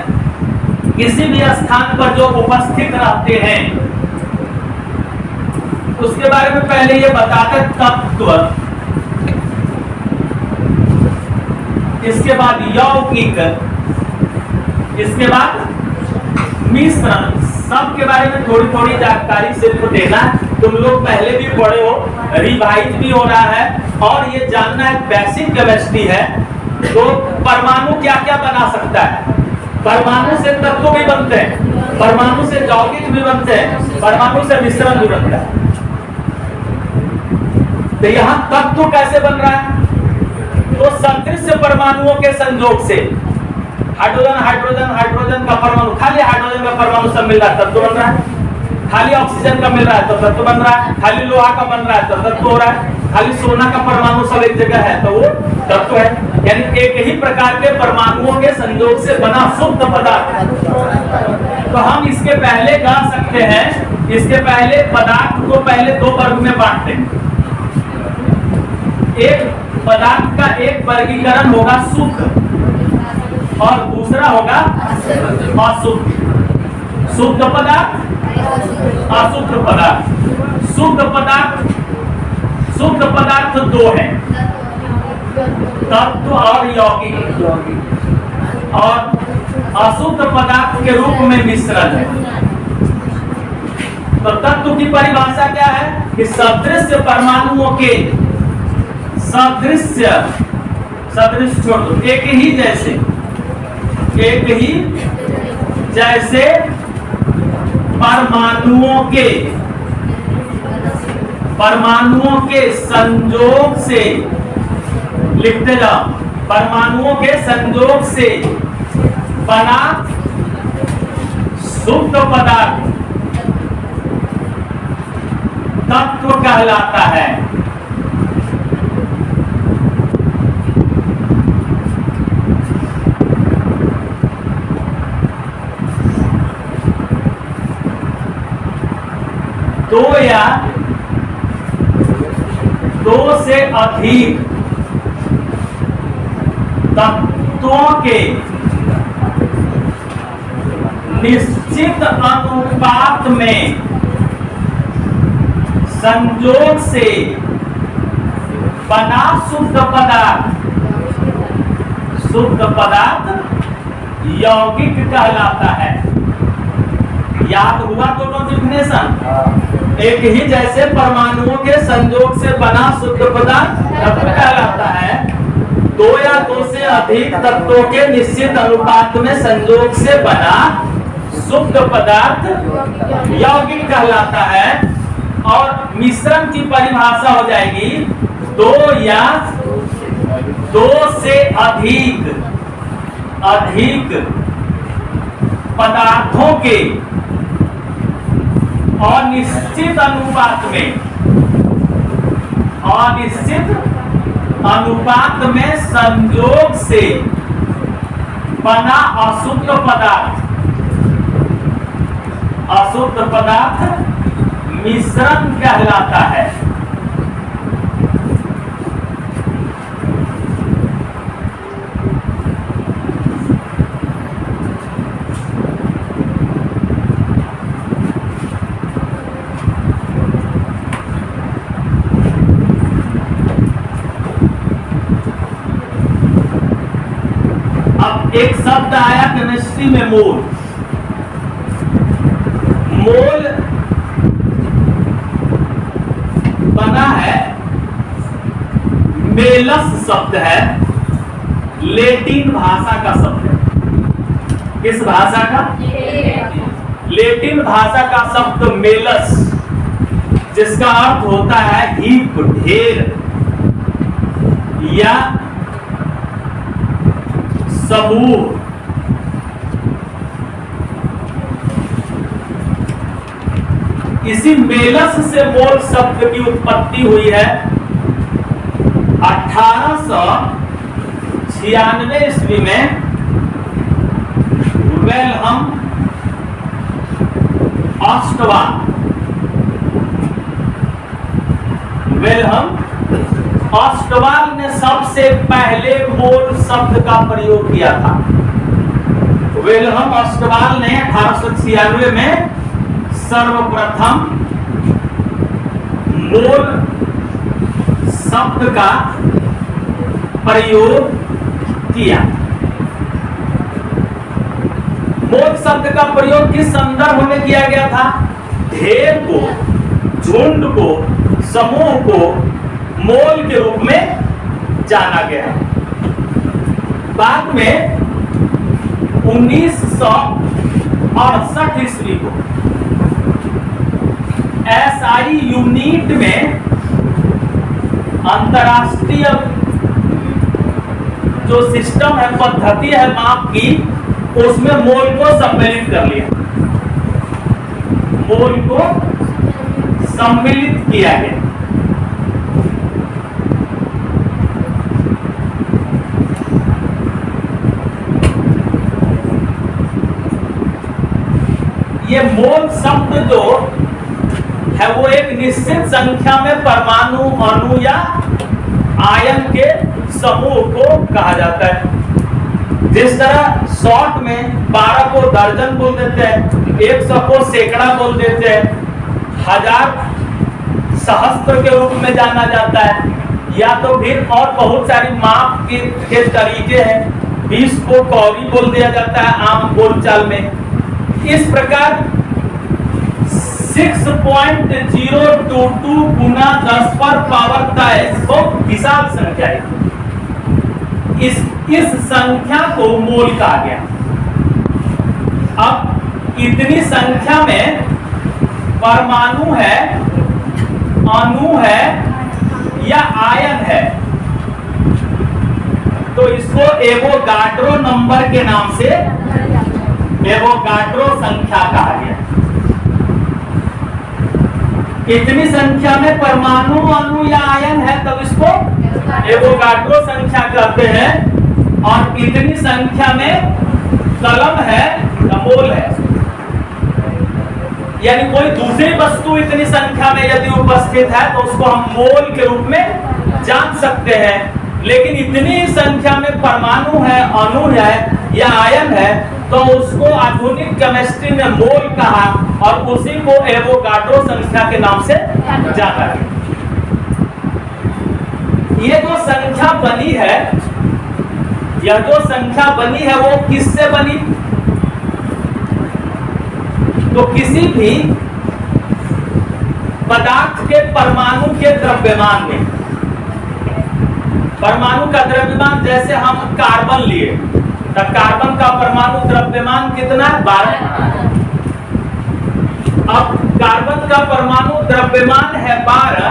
किसी भी स्थान पर जो उपस्थित रहते हैं उसके बारे में पहले ये बताते तत्व, इसके बाद यौगिक, इसके बाद मिश्रण, सब के बारे में थोड़ी थोड़ी जानकारी सिर्फ देना। तुम लोग पहले भी पढ़े हो, रिवाइज भी हो रहा है, और ये जानना है बेसिक केमिस्ट्री है। तो परमाणु क्या क्या बना सकता है? परमाणु से तत्व भी बनते हैं, परमाणु से यौगिक भी बनते हैं, परमाणु से मिश्रण भी बनता है। तो यहाँ तत्व कैसे बन रहा है? तो सदृश्य परमाणुओं के संयोग से हाइड्रोजन हाइड्रोजन हाइड्रोजन का परमाणु, खाली हाइड्रोजन का परमाणु सब मिल रहा है, तत्व बन रहा है। खाली ऑक्सीजन का मिल रहा है तो तत्व बन रहा है। खाली लोहा का बन रहा है तो तत्व हो रहा है। खाली सोना का परमाणु सब एक जगह है तो वो तत्व है। यानी एक ही प्रकार के परमाणुओं के संयोग से बना शुद्ध पदार्थ। तो हम इसके पहले कह सकते हैं, इसके पहले पदार्थ को पहले 2 वर्ग में बांटते हैं। एक पदार्थ का एक वर्गीकरण होगा शुद्ध और दूसरा होगा अशुद्ध। शुद्ध पदार्थ, अशुद्ध पदार्थ। शुद्ध पदार्थ 2 है, तत्व और यौगिक, और अशुद्ध पदार्थ के रूप में मिश्रण है। तो तत्व की परिभाषा क्या है कि सदृश्य परमाणुओं के सदृश्य छोड़ दो, एक ही जैसे परमाणुओं के संयोग से, लिखते जाओ, परमाणुओं के संयोग से बना शुद्ध पदार्थ तत्व कहलाता है। दो से अधिक तत्वों के निश्चित अनुपात में संयोग से बना शुद्ध पदार्थ यौगिक कहलाता है। याद हुआ दोनों डिफिनेशन। एक ही जैसे परमाणुओं के संयोग से बना शुद्ध पदार्थ धातु कहलाता है। दो या दो से अधिक तत्वों के निश्चित अनुपात में संयोग से बना शुद्ध पदार्थ यौगिक कहलाता है। और मिश्रण की परिभाषा हो जाएगी दो या दो से अधिक पदार्थों के अनिश्चित अनुपात में संयोग से बना अशुद्ध पदार्थ मिश्रण कहलाता है। अब एक शब्द आया केमिस्ट्री में मोल। मोल बना है, मेलस शब्द है, लेटिन भाषा का शब्द है। किस भाषा का? लेटिन भाषा का शब्द मेलस, जिसका अर्थ होता है हीप, ढेर या समूह। इसी मेलस से मोल शब्द की उत्पत्ति हुई है 1896 ईस्वी में विल्हेम ऑस्टवाल ने सबसे पहले मोल शब्द का प्रयोग किया था। विल्हेम ऑस्टवाल ने 1896 में सर्वप्रथम मोल शब्द का प्रयोग किया। मोल शब्द का प्रयोग किस संदर्भ में किया गया था? ढेर को, झुंड को, समूह को मोल के रूप में जाना गया। बाद में 1968 ईस्वी को SI यूनिट में अंतरराष्ट्रीय जो सिस्टम है, पद्धति है माप की, उसमें मोल को सम्मिलित कर लिया। मोल को सम्मिलित किया गया। ये मोल शब्द जो है वो एक निश्चित संख्या में परमाणु, अणु या आयन के समूह को कहा जाता है। जिस तरह शॉर्ट में 12 को दर्जन बोल देते हैं, 100 को सैकड़ा बोल देते हैं, 1000 सहस्त्र के रूप में जाना जाता है, या तो फिर और बहुत सारी माप के तरीके हैं। 20 को कौड़ी बोल दिया जाता है आम बोलचाल में। इस प्रकार 6.022 गुना 10 पर पावर 23 बहुत विशाल संख्या है। इस संख्या को मोल कहा गया। अब इतनी संख्या में परमाणु है, अणु है या आयन है, तो इसको एवोगाड्रो नंबर के नाम से एवोगाड्रो संख्या कहा गया। इतनी संख्या में परमाणु, अणु या आयन है तब इसको एवोगाड्रो संख्या कहते हैं। और इतनी संख्या में कलम है या मोल है, यानी कोई दूसरी वस्तु इतनी संख्या में यदि उपस्थित है तो उसको हम मोल के रूप में जान सकते हैं। लेकिन इतनी संख्या में परमाणु है, अणु है या आयन है तो उसको आधुनिक केमिस्ट्री में मोल कहा और उसी को एवोगाड्रो संख्या के नाम से जाना है। ये जो संख्या बनी है, यह जो संख्या बनी है वो किससे बनी? तो किसी भी पदार्थ के परमाणु के द्रव्यमान में, परमाणु का द्रव्यमान, जैसे हम कार्बन लिए तो कार्बन का परमाणु द्रव्यमान कितना है? 12। अब कार्बन का परमाणु द्रव्यमान है 12,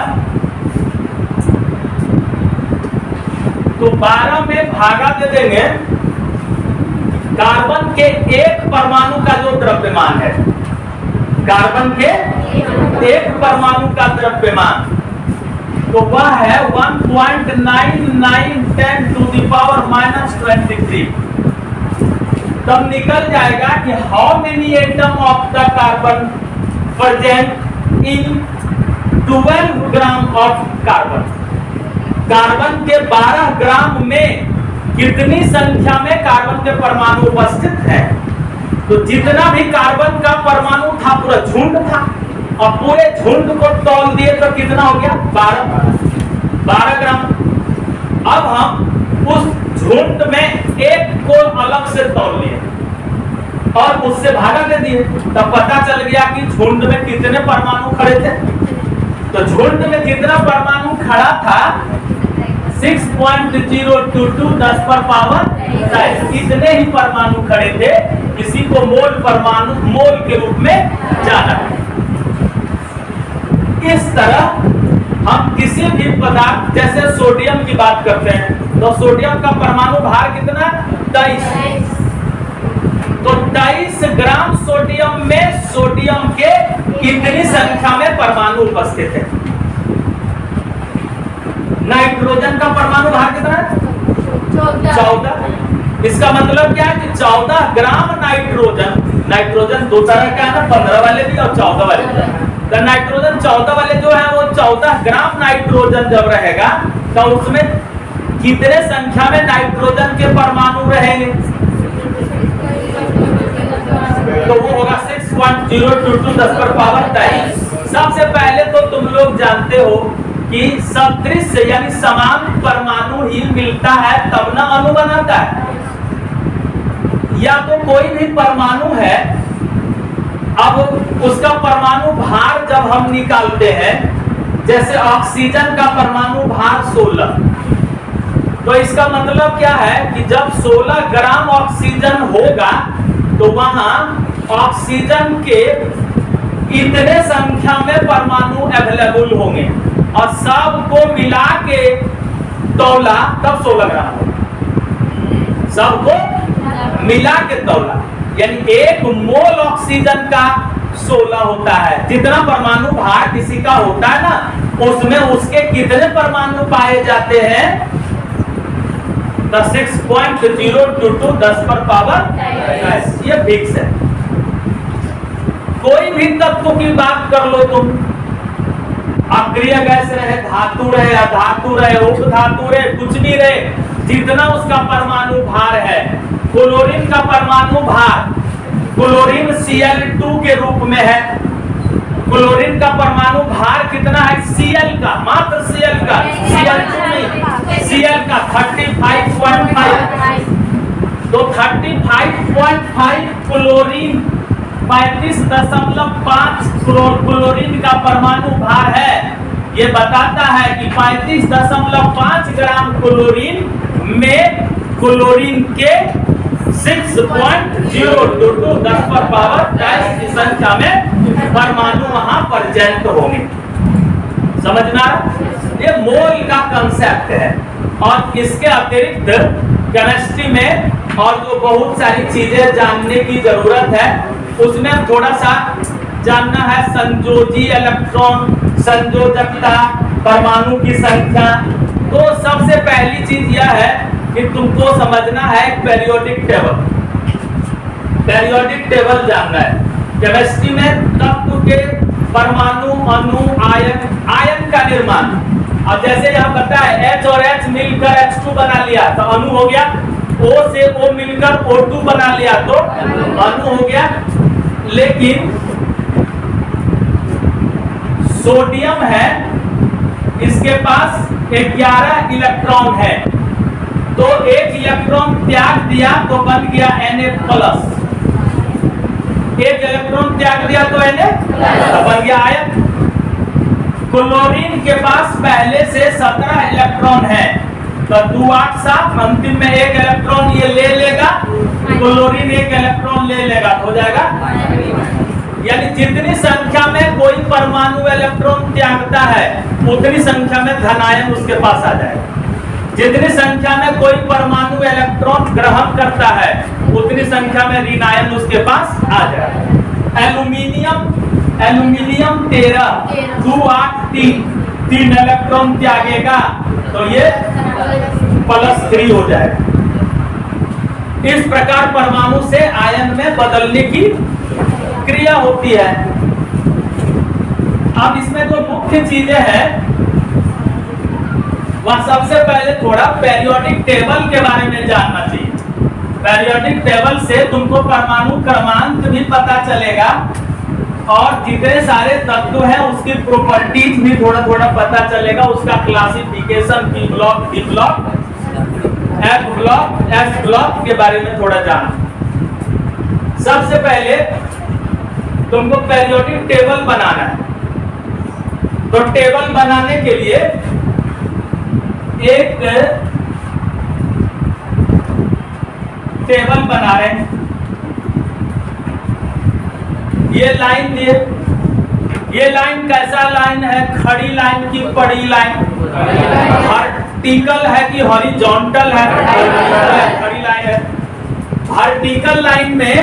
तो 12 में भागा दे देंगे कार्बन के एक परमाणु का जो द्रव्यमान है, कार्बन के एक परमाणु का द्रव्यमान, तो वह है 1.9910 टू द पावर -23। तब निकल जाएगा कि how many atom of the carbon present in 12 gram of carbon. Carbon के 12 ग्राम में कितनी संख्या में कार्बन के परमाणु उपस्थित है? तो जितना भी कार्बन का परमाणु था पूरा झुंड था, और पूरे झुंड को तौल दिए तो कितना हो गया? 12 ग्राम। अब हम उस झुंड में एक को अलग से तौल लिए और उससे भागा दे दिए, तब पता चल गया कि झुंड में कितने परमाणु खड़े थे। तो झुंड में जितना परमाणु खड़ा था 6.022 10 पर पावर 23, इतने ही परमाणु खड़े थे। इसी को मोल परमाणु, मोल के रूप में जाना है। इस तरह हम किसी भी पदार्थ, जैसे सोडियम की बात करते हैं, तो सोडियम का परमाणु भार कितना? 23। तो 23 ग्राम सोडियम में सोडियम के कितनी संख्या में परमाणु उपस्थित है? नाइट्रोजन का परमाणु भार कितना है? 14। इसका मतलब क्या है कि 14 ग्राम नाइट्रोजन, नाइट्रोजन दो तरह का है ना, 15 वाले भी और 14 वाले भी। तो नाइट्रोजन 14 वाले जो है वो 14 ग्राम नाइट्रोजन जब रहेगा तो उसमें कितने संख्या में नाइट्रोजन के परमाणु रहेंगे? तो वो होगा 6.022 10 पर पावर 23। सबसे पहले तो तुम लोग जानते हो कि सदृश यानी समान परमाणु ही मिलता है तब ना अणु बनाता है। या तो कोई भी परमाणु है, अब उसका परमाणु भार जब हम निकालते हैं, जैसे ऑक्सीजन का परमाणु भार 16, तो इसका मतलब क्या है कि जब 16 ग्राम ऑक्सीजन होगा तो वहां ऑक्सीजन के इतने संख्या में परमाणु अवेलेबल होंगे और सबको मिला के तौला तब 16 ग्राम होगा। सबको मिला के तौला यानी 1 मोल ऑक्सीजन का 16 होता है। जितना परमाणु भार किसी का होता है ना, उसमें उसके कितने परमाणु पाए जाते हैं? 6.022 10 पर पावर 23। ये फिक्स है। कोई भी तत्व की बात कर लो तुम, अक्रिय गैस रहे, धातु रहे, अधातु रहे, उपधातु रहे, कुछ भी रहे, जितना उसका परमाणु भार है, क्लोरीन का परमाणु भार, क्लोरीन Cl2 के रूप में है। क्लोरीन का परमाणु भार कितना है? Cl का, मात्र Cl का, Cl2 नहीं, Cl का 35.5। तो 35.5 क्लोरीन, 35.5 क्लोरीन का परमाणु भार है। ये बताता है कि 35.5 ग्राम क्लोरीन में क्लोरीन के 6.022 10 पर पावर 23 की संख्या में परमाणु वहां प्रेजेंट होंगे। समझना? ये मोल का कंसेप्ट है। और इसके अतिरिक्त केमिस्ट्री में और जो बहुत सारी चीजें जानने की जरूरत है, उसमें थोड़ा सा जानना है संयोजी इलेक्ट्रॉन, संयोजकता, परमाणु की संख्या। तो सबसे पहली चीज यह है कि तुमको समझना है पीरियोडिक टेबल। पीरियोडिक टेबल जानना है। केमिस्ट्री में तत्व के परमाणु, अणु, आयन का निर्माण। अब जैसे यहाँ बताया H और H मिलकर H2 बना लिया तो अणु हो गया, O से O मिलकर O2 बना लिया तो अणु हो गया। लेकिन सोडियम है, इसके पास 11 इलेक्ट्रॉन है, तो एक इलेक्ट्रॉन त्याग दिया तो बन गया Na+। एक इलेक्ट्रॉन त्याग दिया तो बन गया आयन। क्लोरीन के पास पहले से 17 इलेक्ट्रॉन है, तो 2 8 7 अंतिम में एक इलेक्ट्रॉन ये ले लेगा, क्लोरीन एक इलेक्ट्रॉन ले लेगा, हो जाएगा। यानी जितनी संख्या में कोई परमाणु इलेक्ट्रॉन त्यागता है उतनी संख्या में धनायन उसके पास आ जाएगा। जितनी संख्या में कोई परमाणु इलेक्ट्रॉन ग्रहण करता है उतनी संख्या में ऋणायन उसके पास आ जाएगा। एल्यूमिनियम 13 2 8 3 इलेक्ट्रॉन त्यागेगा तो ये +3 हो जाएगा। इस प्रकार परमाणु से आयन में बदलने की क्रिया होती है। अब इसमें जो मुख्य चीजें हैं वह सबसे पहले थोड़ा पेरियोडिक टेबल के बारे में जानना चाहिए। पेरियोडिक टेबल से तुमको परमाणु क्रमांक भी पता चलेगा और जितने सारे तत्व हैं उसकी प्रॉपर्टीज भी थोड़ा थोड़ा पता चलेगा, उसका classification P block, d block, f block, S block के बारे में थोड़ा जाना। सबसे पहले तुमको पेरियोडिक टेबल बनाना है, तो टेबल बनाने के लिए एक टेबल बना रहे हैं। ये लाइन दिए, ये लाइन कैसा लाइन है? खड़ी लाइन की पड़ी लाइन? वर्टिकल है कि हॉरिजॉन्टल है? खड़ी लाइन है। वर्टिकल लाइन में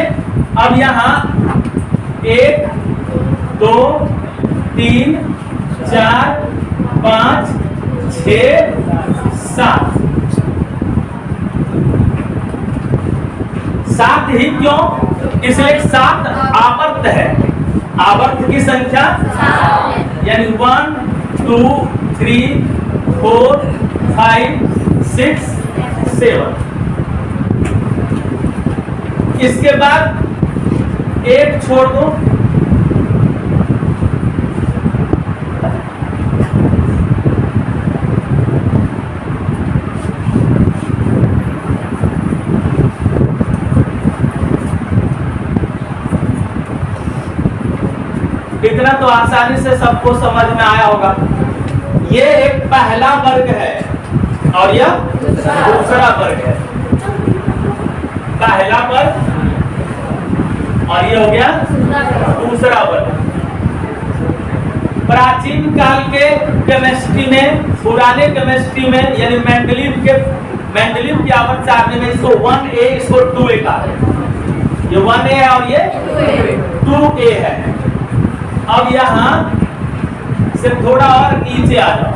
अब यहाँ 1 2 3 4 5 6 7 7 ही क्यों? इसलिए 7 आवर्त है। आवर्त की संख्या यानी 1 2 3 4 5 6 7। इसके बाद एक छोड़ दो, इतना तो आसानी से सबको समझ में आया होगा। ये एक पहला वर्ग है और यह दूसरा वर्ग है। पहला वर्ग और ये हो गया दूसरा वर्ग। प्राचीन काल के केमिस्ट्री में, पुराने केमिस्ट्री में यानी मेंडलीव की आवर्त सारणी में इसको 1A इसको 2A का है। ये 1A है और ये 2A है। अब यहां से थोड़ा और नीचे आ जाओ,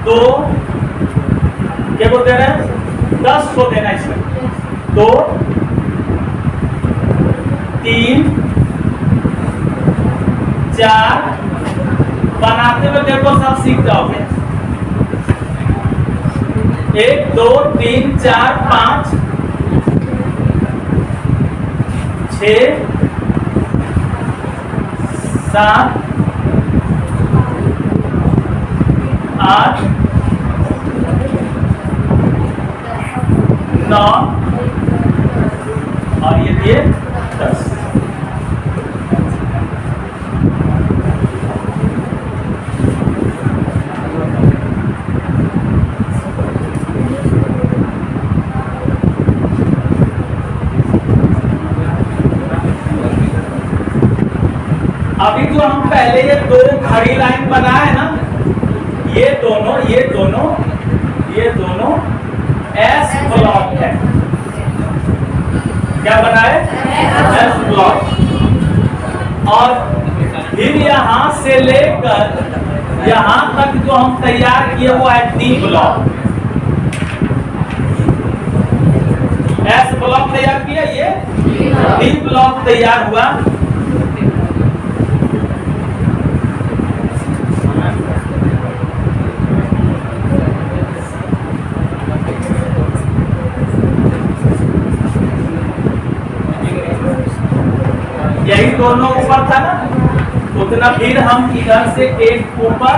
तो क्या को देना है? 10 को देना है इसमें। 2 3 4 बनाते हुए देखो सब सीख जाओगे। 1 2 3 4 5 6 7 8 9 और ये दिए 10। अभी जो हम पहले ये 2 खड़ी लाइन बनाए ना, ये दोनों एस ब्लॉक है। क्या बनाए? S block. और फिर यहां से लेकर यहां तक जो हम तैयार किए वो है डी ब्लॉक। एस ब्लॉक तैयार किया, ये डी ब्लॉक तैयार हुआ। यही दोनों ऊपर था ना, उतना फिर हम इधर से एक ऊपर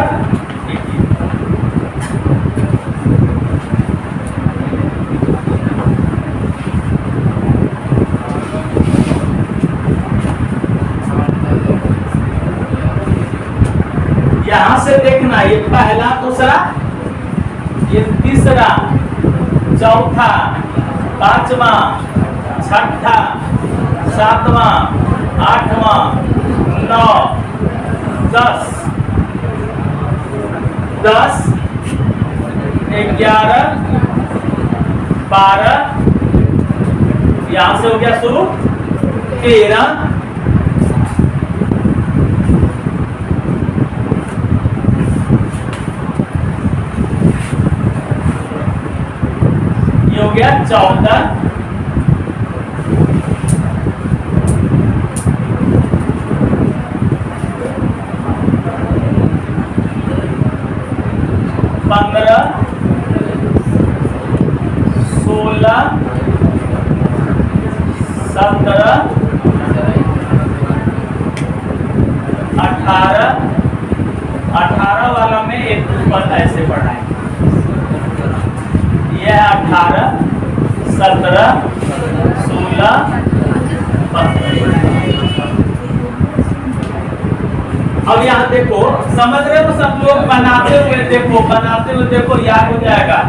यहां से देखना, ये पहला, दूसरा, ये तीसरा, चौथा, पांचवा, छठा, सातवां, आठवां, 9, 10, 11, 12, यहां से हो गया शुरू, 13, ये हो गया 14, 15, 16, 17, 18, 18 वाला में एक ऊपर ऐसे बढ़ाएं, यह 18, 17, 16, 15। अब यहाँ देखो, समझ रहे हो सब लोग? बनाते हुए देखो, याद हो जाएगा।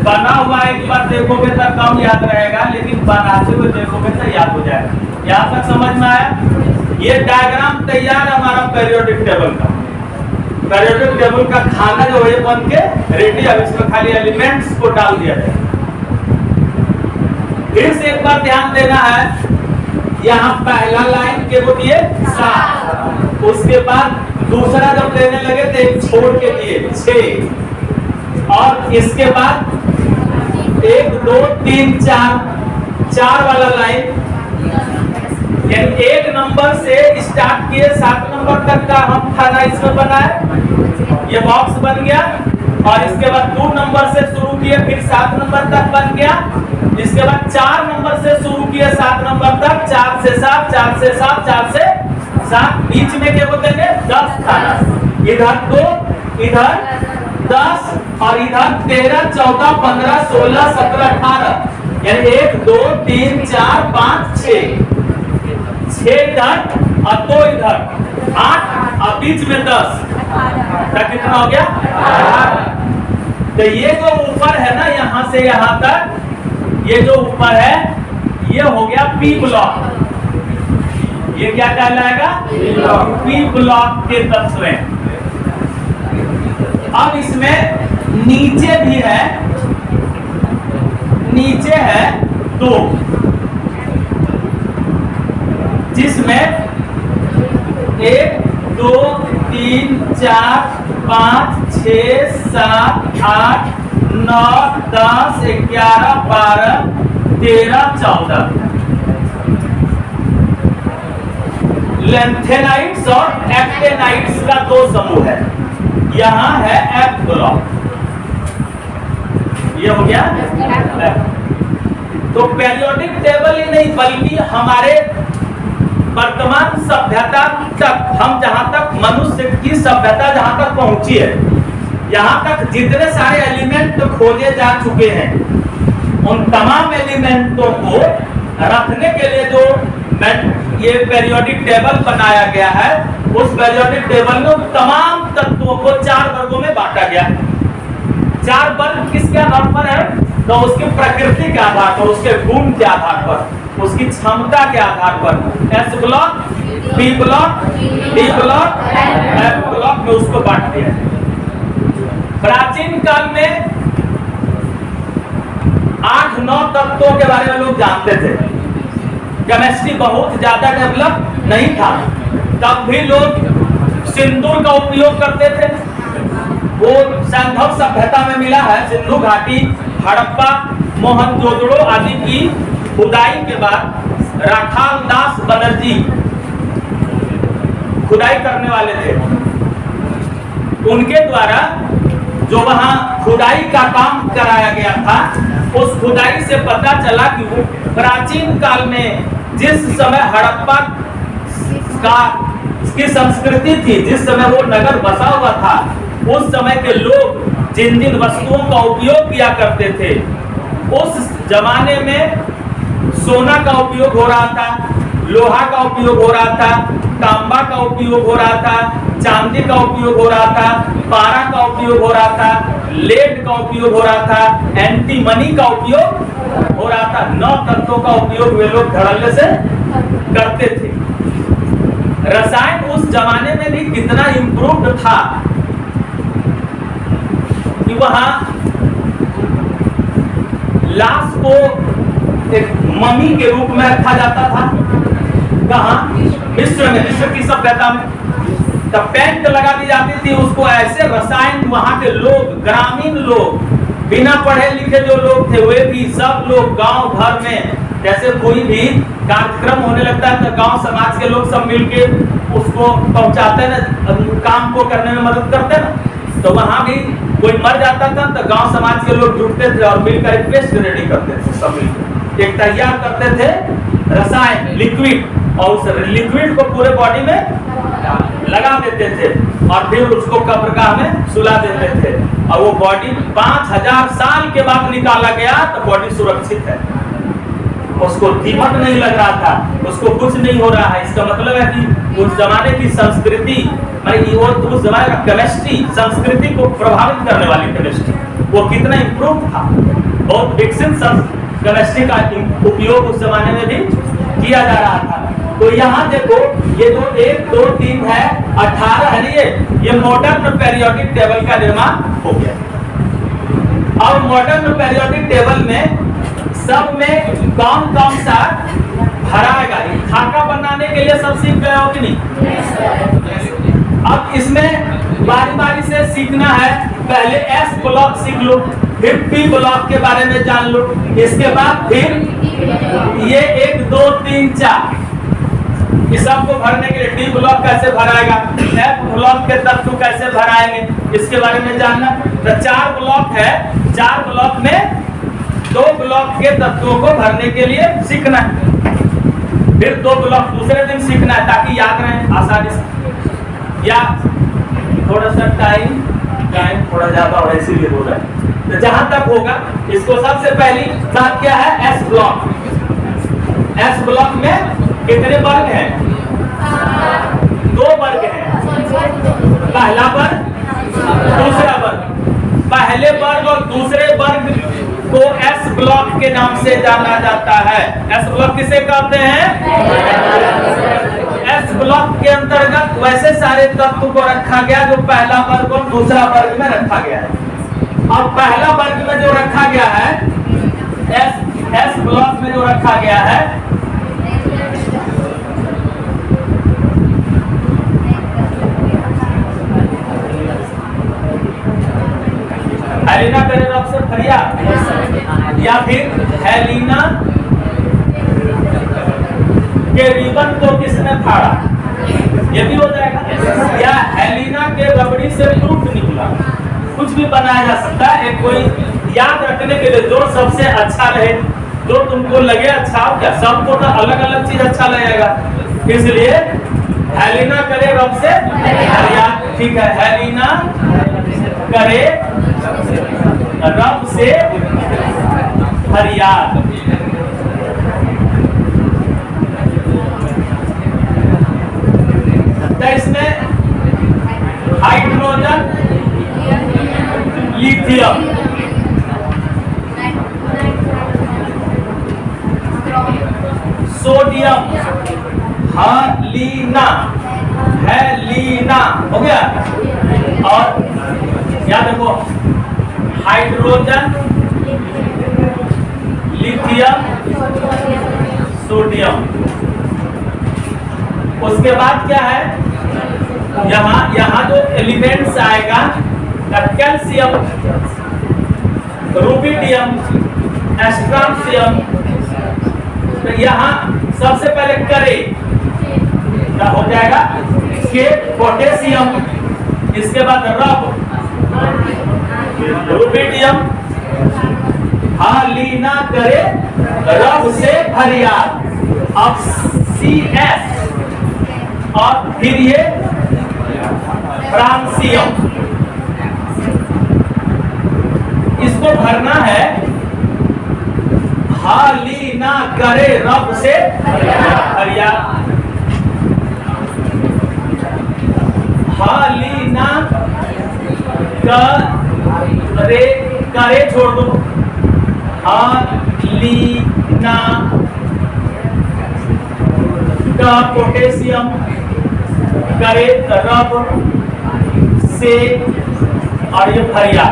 बना हुआ एक बार देखोगे तो कम याद रहेगा, लेकिन बनाते हुए देखोगे तो याद हो जाएगा। यहाँ तक समझ में आया? ये डायग्राम तैयार है हमारा पीरियोडिक टेबल का। पीरियोडिक टेबल का खाना जो है बन के रेडी है, इसमें खाली एलिमेंट्स को डाल दिया जाए। फिर से एक बार ध्यान देना है, यहाँ पहला लाइन के वो दिए 7, उसके बाद दूसरा जब लेने लगे तो एक छोड़ के दिए 6, और इसके बाद 1, 2, 3, 4 वाला लाइन, यानी 1 नंबर से स्टार्ट किए 7 नंबर तक का हम खाना इसमें बनाए, ये बॉक्स बन गया। और इसके बाद 2 नंबर से शुरू किए, फिर 7 नंबर तक बन गया। इसके बाद 4 नंबर से शुरू किए 7 नंबर तक, 4 से 7, 4 से 7, 4 से 7, बीच में क्या बोलते हैं 10 खाना, इधर 2, इधर 10, और इधर 13, 14, 15, 16, 17, 18, यानी 1, 2, 3, 4, 5, 6 इधर और 2 इधर, 8, और बीच में 10, कितना हो गया 18। तो ये जो ऊपर है ना, यहाँ से यहाँ तक, ये जो ऊपर है ये हो गया पी ब्लॉक। ये क्या कहलाएगा? पी ब्लॉक के तत्व। अब इसमें नीचे भी है, नीचे है 2, जिसमें 1, 2, 3, 4, 5, 6, 7, 8, 9, 10, 11, 12, 13, 14 लेंथेनाइट्स और एक्टेनाइट्स का 2 समूह है। यहाँ है एफ ब्लॉक, ये हो गया। तो पीरियोडिक टेबल ही नहीं बल्कि हमारे वर्तमान सभ्यता तक, हम जहां तक मनुष्य की सभ्यता जहां तक पहुंची है, यहाँ तक जितने सारे एलिमेंट खोजे जा चुके हैं, उन तमाम एलिमेंटों को रखने के लिए जो ये पीरियोडिक टेबल बनाया गया है, उस पीरियोडिक टेबल में तमाम तत्वों को 4 वर्गों में बांटा गया। 4 वर्ग किसके आधार पर है? तो उसकी प्रकृति के आधार पर, उसके गुण के आधार पर, उसकी क्षमता के आधार पर s block, p block, d block, f block में उसको बांट दिया। प्राचीन काल में 8-9 तत्वों के बारे में लोग जानते थे। केमिस्ट्री बहुत ज्यादा डेवलप नहीं था, तब भी लोग सिंदूर का उपयोग करते थे। वो सिंधु सभ्यता में मिला है। सिंधु घाटी, हड़प्पा, मोहनजोदड़ो आदि की खुदाई के बाद राखाल दास बनर्जी खुदाई करने वाले थे, उनके द्वारा जो वहां खुदाई का काम कराया गया था, उस खुदाई से पता चला कि वो प्राचीन काल में जिस समय हड़प्पा का की संस्कृति थी, जिस समय वो नगर बसा हुआ था, उस समय के लोग जिन जिन वस्तुओं का उपयोग किया करते थे, उस जमाने में सोना का उपयोग हो रहा था, लोहा का उपयोग हो रहा था, तांबा का उपयोग हो रहा था, चांदी का उपयोग हो रहा था, पारा का उपयोग हो रहा था, लेड का उपयोग हो रहा था, एंटी मनी का उपयोग हो रहा था। 9 तत्वों का उपयोग वे लोग धड़ल्ले से करते थे। रसायन उस जमाने में भी कितना इम्प्रूव्ड था कि वहां लाश को एक ममी के रूप में रखा जाता था। कहां? मिस्र में, मिस्र की सभ्यता में। तब पेंट लगा दी जाती थी उसको। ऐसे रसायन वहां के लोग, ग्रामीण लोग, बिना पढ़े लिखे जो लोग थे, वे भी सब लोग गांव भर में, जैसे कोई भी कार्यक्रम होने लगता है तो गांव समाज के लोग सब मिलके उसको पहुंचाते ना, काम को करने में मदद करते ना। तो वहां भी कोई मर जाता था तो गांव समाज के लोग जुटते थे और मिलकर एक पेस्ट रेडी करते थे, सब मिलकर एक तैयार करते थे रसायन, लिक्विड, और उस लिक्विड को पूरे बॉडी में लगा देते थे और फिर उसको कब्रगाह में सुला देते थे। और वो बॉडी 5000 साल के बाद निकाला गया तो बॉडी सुरक्षित है, उसको दीमक नहीं लग रहा था, उसको कुछ नहीं हो रहा है। इसका मतलब है कि उस जमाने की संस्कृति, वो उस जमाने का केमिस्ट्री, संस्कृति को प्रभावित करने वाली केमिस्ट्री, वो कितना इम्प्रूव था। बहुत विकसित केमिस्ट्री का उपयोग उस जमाने में भी किया जा रहा था। तो यहाँ देखो, ये जो 1 2 3 है, 18 है, ये मॉडर्न पीरियोडिक टेबल का निर्माण हो गया। और मॉडर्न पीरियोडिक टेबल में सब में कौन कौन सा भराएगा? खाका बनाने के लिए सब सीख गए हो कि नहीं? अब इसमें बारी बारी से सीखना है। पहले एस ब्लॉक सीख लो, फिर पी ब्लॉक के बारे में जान लो, इसके बाद फिर ये 1 2 3 4 इस सबको भरने के लिए डी ब्लॉक कैसे भराएगा, एफ ब्लॉक के तत्व कैसे भराएंगे, इसके बारे में जानना। तो 4 ब्लॉक है, 4 ब्लॉक में 2 ब्लॉक के तत्वों को भरने के लिए सीखना है, फिर 2 ब्लॉक दूसरे दिन सीखना है ताकि याद रहे आसानी से। या थोड़ा सा टाइम थोड़ा ज्यादा हो इसीलिए हो रहा है। तो जहां तक होगा, इसको सबसे पहली बात क्या है? S block. एस ब्लॉक में कितने वर्ग हैं? 2 वर्ग हैं, पहला वर्ग, दूसरा वर्ग। पहले वर्ग और दूसरे वर्ग को एस ब्लॉक के नाम से जाना जाता है। एस ब्लॉक किसे कहते हैं? एस ब्लॉक के अंतर्गत वैसे सारे तत्व को रखा गया जो पहला वर्ग और दूसरा वर्ग में रखा गया है। और पहला वर्ग में जो रखा गया है, एस ब्लॉक में जो रखा गया है, हेलिना करेगा अक्सर फरिया, या फिर हेलिना के रिबन को किसने फाड़ा, ये भी हो जाएगा। या हेलिना के रबड़ी से फ्रूट निकला, कुछ भी बनाया जा सकता है। एक कोई याद रखने के लिए जो सबसे अच्छा रहे, जो तुमको लगे अच्छा, क्या सबको तो अलग अलग चीज अच्छा लगेगा, इसलिए हेलिना करे रब से फरिया। ठीक है, हेलिना करे रब से फरियाद। तो इसमें हाइड्रोजन, लिथियम, सोडियम, हेलिना, हेलिना हो गया। और याद रखो, हाइड्रोजन, लिथियम, सोडियम। उसके बाद क्या है? यहाँ जो एलिमेंट्स आएगा, कैल्शियम, रुबिडियम, एस्ट्रांसियम। तो यहाँ सबसे पहले करे क्या हो जाएगा? के पोटेशियम, इसके बाद रब, रुबिडियम, हेलिना करे रब से फरियाद। अब CS और फिर ये फ्रांसियम। इसको भरना है हाली ना करे रब से हरिया, हाली ना करे, करे छोड़ दो, हाली ना का पोटेशियम करे रब से और ये हरिया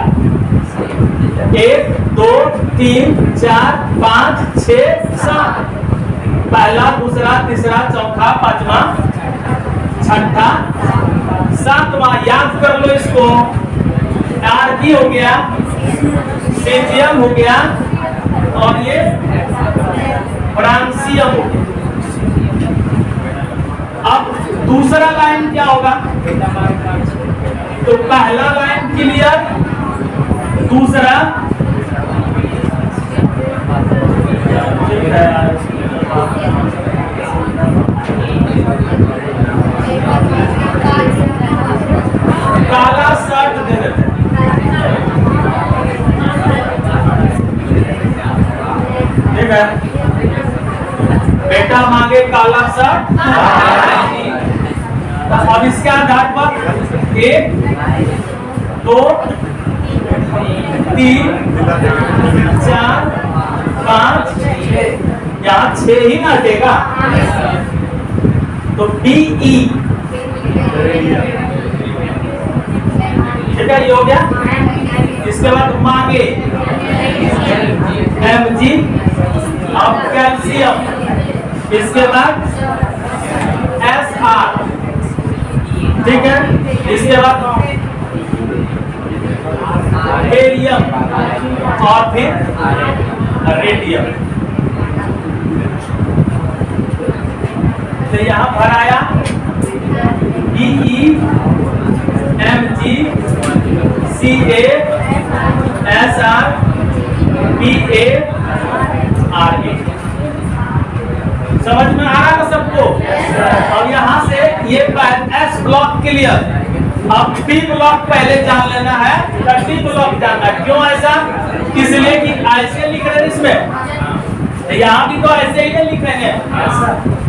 1 2 3 4 5 6 7 पहला दूसरा तीसरा चौथा पांचवा छठा सातवां। याद कर लो इसको, आरकी हो गया, सीजियम हो गया और ये फ्रांसियम हो गया। अब दूसरा लाइन क्या होगा? तो पहला लाइन क्लियर, दूसरा काला शर्ट दे देते ठीक है, बेटा मांगे काला शर्ट। अब इसके आधार पर 1 2 3 4 5 यहाँ 6 ही ना हटेगा, तो DE ठीक है, ये हो गया। इसके बाद मांगे Mg, अब कैल्शियम, इसके बाद Sr ठीक है, इसके बाद हेलियम और फिर रेडियम। तो यहाँ भराया DE Mg Ca Sr Pa Ra। समझ में आ रहा है सबको? और यहाँ से ये S ब्लॉक क्लियर। अब P ब्लॉक पहले जान लेना है, तो T ब्लॉक जानना है। क्यों ऐसा? इसलिए कि ऐसे लिख रहे हैं इसमें, यहाँ भी तो ऐसे ही लिखेंगे,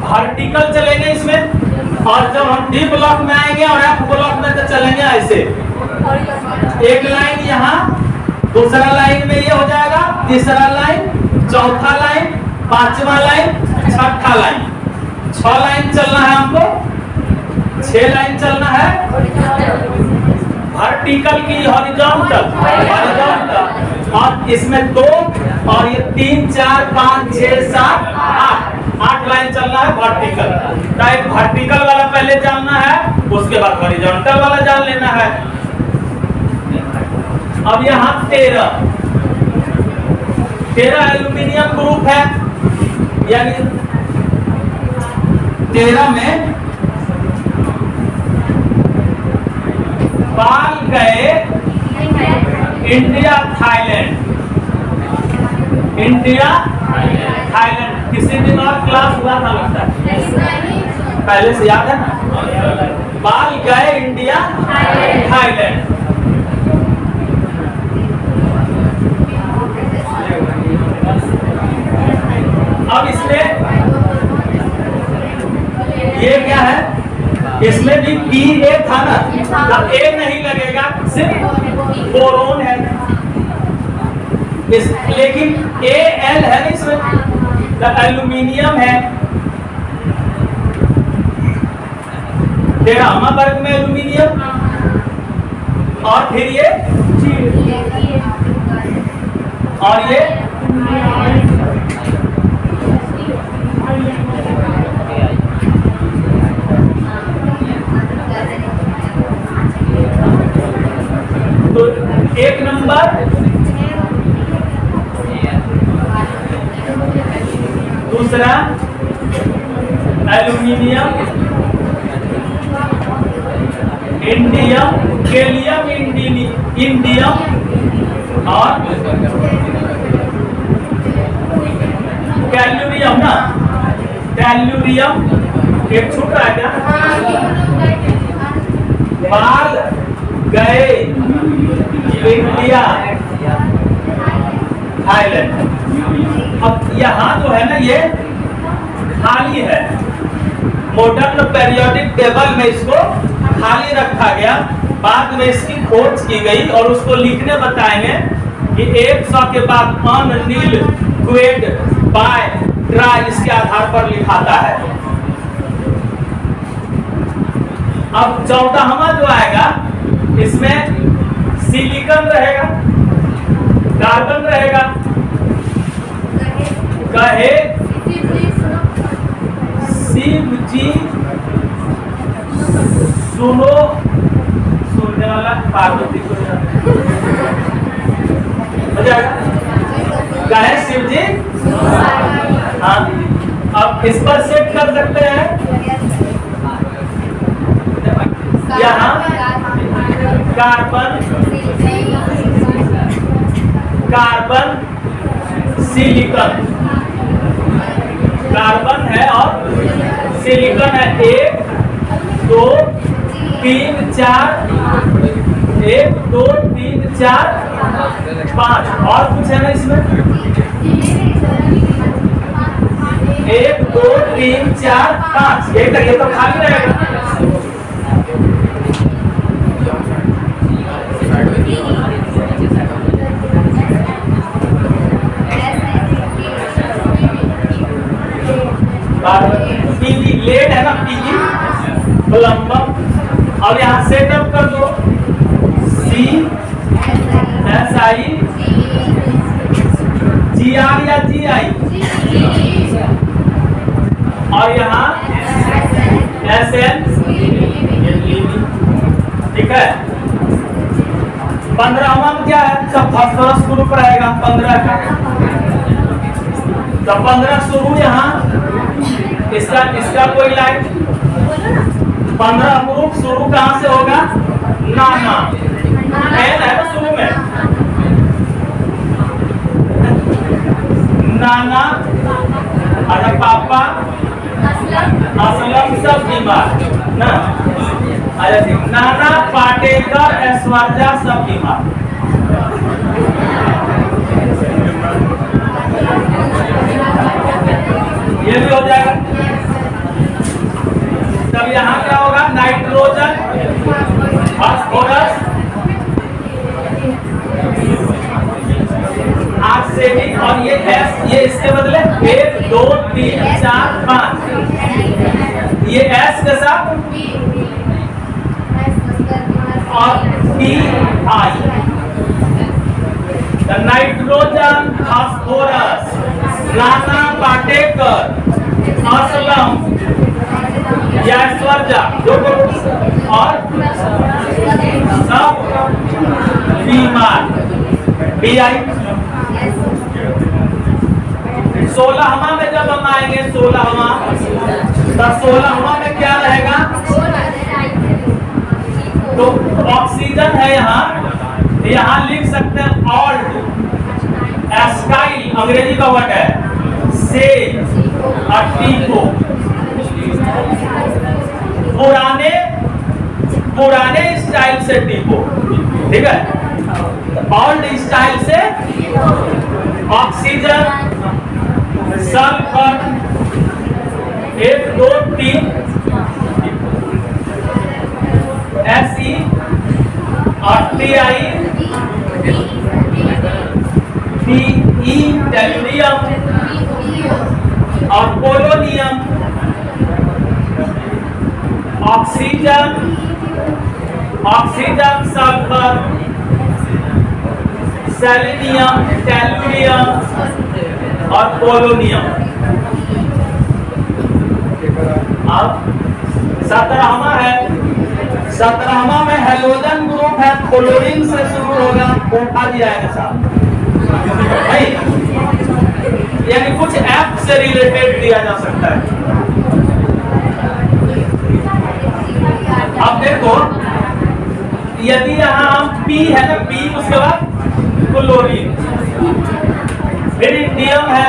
वर्टिकल चलेंगे इसमें, और जब हम D ब्लॉक में आएंगे और F ब्लॉक में तो चलेंगे ऐसे, एक लाइन यहाँ, दूसरा लाइन में ये हो जाएगा, तीसरा लाइन, चौथा लाइन, पांचवा लाइन, छठा लाइन। 6 लाइन चलना है हमको, 6 लाइन चलना है वर्टिकल की हॉरिजॉन्टल, और इसमें 2 और ये 3 4 5 6 7 8 लाइन चलना है वर्टिकल। तो एक वर्टिकल वाला पहले जानना है, उसके बाद हॉरिजॉन्टल वाला जान लेना है। अब यहाँ 13 एल्यूमिनियम ग्रुप है, यानी 13 में बाल गए इंडिया थाईलैंड, इंडिया थाईलैंड। किसी दिन और क्लास हुआ था लगता है, पहले से याद है ना? बाल गए इंडिया थाईलैंड। अब इसमें ये क्या है? इसमें भी Pa था ना, अब A नहीं लगेगा, सिर्फ बोरोन है, लेकिन Al है इसमें, तो एल्यूमिनियम है। 13वां वर्ग में एल्यूमिनियम, और फिर ये और ये तो 1 नंबर, दूसरा एल्यूमिनियम, इंडियम, गैलियम, इंडियम और कैल्यूरियम ना, कैल्यूरियम, एक छूट रहा है क्या? बाल गए इंडिया थाईलैंड। अब यहाँ जो है ना ये खाली है, मॉडर्न पीरियोडिक टेबल में इसको खाली रखा गया। बाद में इसकी खोज की गई और उसको लिखने बताएंगे कि 100 के बाद अन नील क्वेड बाय ट्राई इसके आधार पर लिखाता है। अब 14वां जो आएगा इसमें सिलिकॉन रहेगा, कार्बन रहेगा, कहे शिव जी सुनो, सुनने वाला पार्वती को कहे शिव जी। हाँ, अब इस पर सेट कर सकते हैं। यहाँ कार्बन कार्बन सिलिकॉन, कार्बन है और सिलिकॉन है। 1 2 3 4, 1 2 3 4 5 और कुछ है ना इसमें? 1 2 3 4 5 ये तो खाली रहेगा। पीली लेड है ना, पीली प्लम्बम। और यहाँ सेटअप कर दो CSI GR या GI और यहाँ SN। ठीक है। 15वां में क्या है? सब फास्फोरस ग्रुप रहेगा 15 का। तो 15 शुरू यहाँ इसका कोई लाइन 15 ग्रुप शुरू कहाँ से होगा? नाना एन है ना शुरू में, नाना अरे पापा असलम सब बीमार ना। अरे नाना पाटेकर ऐश्वर्या सब बीमार। ये भी हो जाएगा। तब यहाँ क्या होगा? नाइट्रोजन फास्फोरस आर्सेनिक और ये S, ये इसके बदले 1 2 3 4 5 ये S के साथ और PI nitrogen phosphorus Nana Patekar Aslam या ऐश्वर्या जो और सब बीमार BI। 16वां में जब हम आएंगे 16वां, तो 16वां में क्या रहेगा? तो ऑक्सीजन है यहाँ लिख सकते हैं ऑल्ट, एस्काइल अंग्रेजी का वर्ड है, से टीको। पुराने स्टाइल से टीको। ठीक है। ओल्ड स्टाइल से ऑक्सीजन, सल्फर 1 2 3 SE और TI PE टेलुरियम और polonium, oxygen sulphur selenium tellurium और पोलोनियम। अब 17वां है। 17वां में हेलोजन ग्रुप है, क्लोरीन से शुरू होगा, उठा दिया है साहब भाई, यानी कुछ ऐप से रिलेटेड दिया जा सकता है। अब देखो यदि यहाँ हम P है ना, P उसके बाद क्लोरीन, फिर इंडियम है,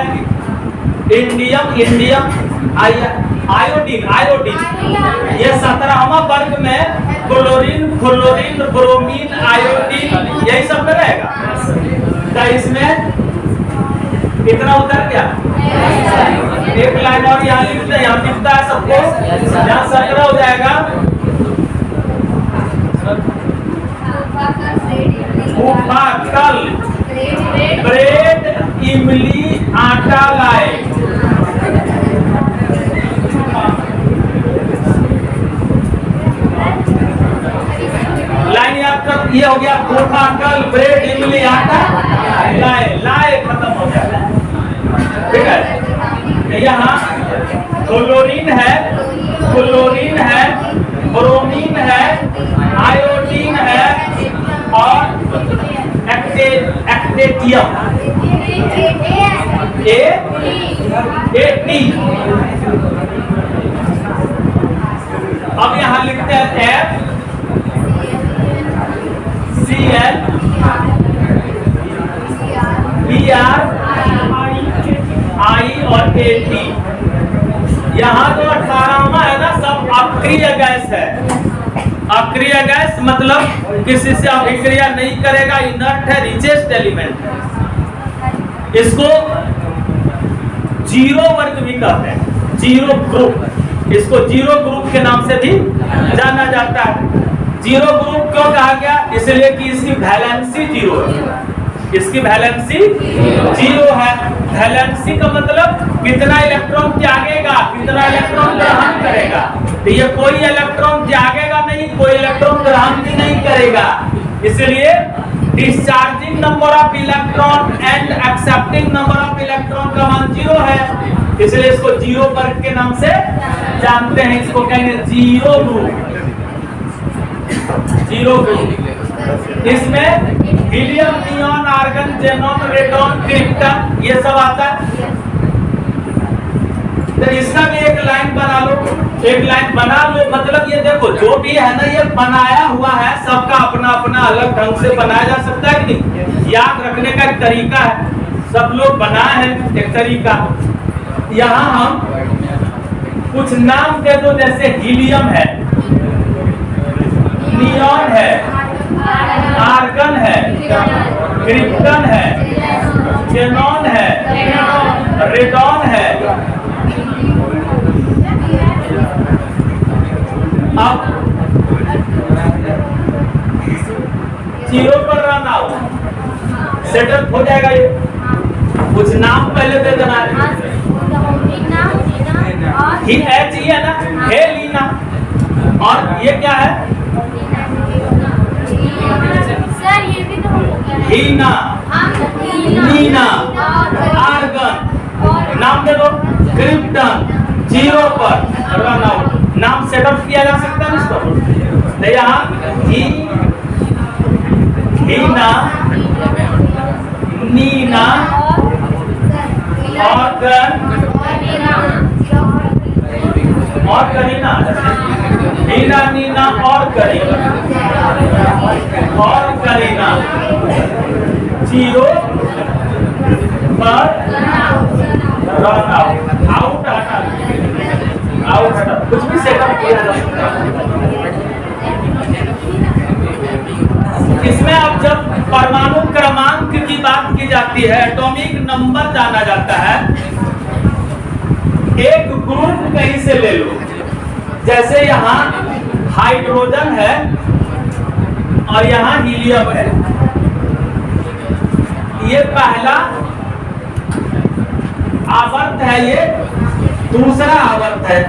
इंडियम आई आयोडीन, आयोडीन। ये 17वां वर्ग में क्लोरीन, फ्लोरीन, ब्रोमीन, आयोडीन यही सब में रहेगा। तो इसमें कितना उतर गया? एक लाइन और यहाँ लिखते हैं, यहाँ दिखता है सबको, यहाँ 17 हो जाएगा। कल ब्रेड, इमली, आटा लाए। लाइन याद कर, ये हो गया कल ब्रेड, इमली, आटा लाए। लाए खत्म हो गया, ठीक है। यहाँ क्लोरीन है, क्लोरीन है, ब्रोमीन है, आयोडीन है और एक्टेटियम A-T। अब यहाँ लिखते हैं FCl BrI और AT। यहाँ जो 18वां है ना, सब अक्रिय गैस है। अक्रिय गैस मतलब किसी से अभिक्रिया नहीं करेगा, इनर्ट है, रिचेस्ट एलिमेंट है। इसको जीरो वर्ग भी कहते हैं, जीरो ग्रुप। इसको जीरो ग्रुप के नाम से भी जाना जाता है। जीरो ग्रुप क्यों कहा गया? इसलिए कि इसकी वैलेंसी जीरो है, इसकी वैलेंसी जीरो है। वैलेंसी का मतलब कितना इलेक्ट्रॉन त्यागेगा, कितना इलेक्ट्रॉन ग्रहण करेगा। तो ये कोई इलेक्ट्रॉन त्यागेगा नहीं, कोई इलेक्ट्रॉन ग्रहण भी नहीं करेगा। इसलिए discharging number of electron and accepting number of electron का मान जीरो है, इसलिए इसको जीरो वर्ग के नाम से जानते हैं। इसको कहेंगे जीरो ग्रुप, जीरो ग्रुप। इसमें helium, neon, argon, xenon, radon, krypton ये सब आता है। तो इसका भी एक लाइन बना लो, एक लाइन बना लो। मतलब ये देखो, जो भी है ना, ये बनाया हुआ है, सबका अपना अपना अलग ढंग से बनाया जा सकता है कि नहीं। याद रखने का एक तरीका है, सब लोग बनाए हैं एक तरीका। यहाँ हम कुछ नाम दे दो, जैसे हीलियम है, नियॉन है, आर्गन है, क्रिप्टन है, जेनॉन है, रेडॉन है। अब जीरो पर रन आउट सेटअप हो जाएगा। ये कुछ नाम पहले दे देना है। ही एच ही है ना, हेलिना। और ये क्या है? सर ये भी तो हो गया है। हीना, नीना, आर्गन। नाम दे दो। क्रिप्टन जीरो पर रन आउट। नाम सेटअप किया जा सकता है इसको। तो यहाँ हीना, नीना, आर्गन और करीना। हीना, नीना और करीना, और करीना जीरो पर रन आउट। आउट हटा, आउट हटा, कुछ भी सेटअप किया जा सकता है। इसमें अब जब परमाणु क्रमांक की बात की जाती है, एटॉमिक नंबर जाना जाता है, एक ग्रुप कहीं से ले लो। जैसे यहाँ हाइड्रोजन है और यहाँ हीलियम है। ये पहला आवर्त है, ये दूसरा आवर्त है,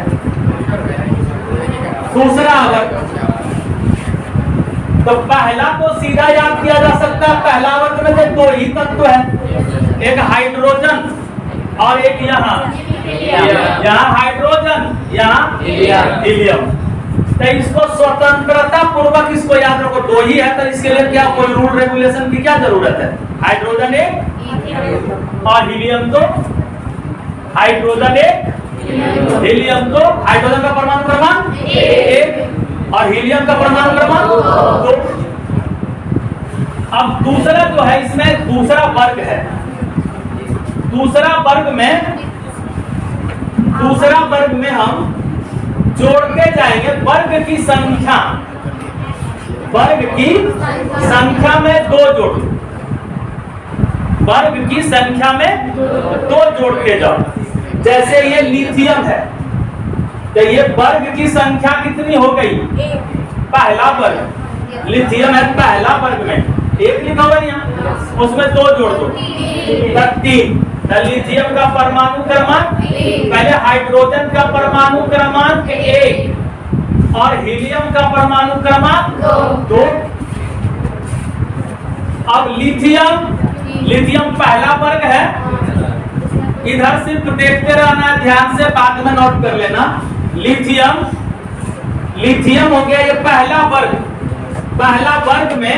दूसरा आवर्त। तो पहला तो सीधा याद किया जा सकता है। पहला आवर्त में से दो ही तत्व है, एक हाइड्रोजन और एक यहाँ हाइड्रोजन, यहाँ हीलियम। तो इसको स्वतंत्रता पूर्वक इसको याद रखो, दो ही है। तो इसके लिए क्या कोई रूल रेगुलेशन की क्या जरूरत है? हाइड्रोजन एक और हीलियम दो। हाइड्रोजन एक, हीलियम दो। हाइड्रोजन का परमाणु क्रमांक एक और हीलियम का परमाणु क्रमांक दो। अब दूसरा जो है, इसमें दूसरा वर्ग है। दूसरा वर्ग में दूसरा वर्ग में हम जोड़ते जाएंगे वर्ग की संख्या। वर्ग की संख्या में 2 जोड़, वर्ग की संख्या में 2 जोड़ते जाओ। जैसे ये लिथियम है तो ये वर्ग की संख्या कितनी हो गई? पहला वर्ग लिथियम है, पहला वर्ग में 1 लिखा हुआ यहाँ, उसमें 2 जोड़ दो, 3। लिथियम का परमाणु क्रमांक, पहले हाइड्रोजन का परमाणु क्रमांक 1 और हीलियम का परमाणु क्रमांक 2। अब लिथियम पहला वर्ग है, इधर सिर्फ देखते रहना, ध्यान से बाद में नोट कर लेना। लिथियम हो गया ये पहला वर्ग, पहला वर्ग में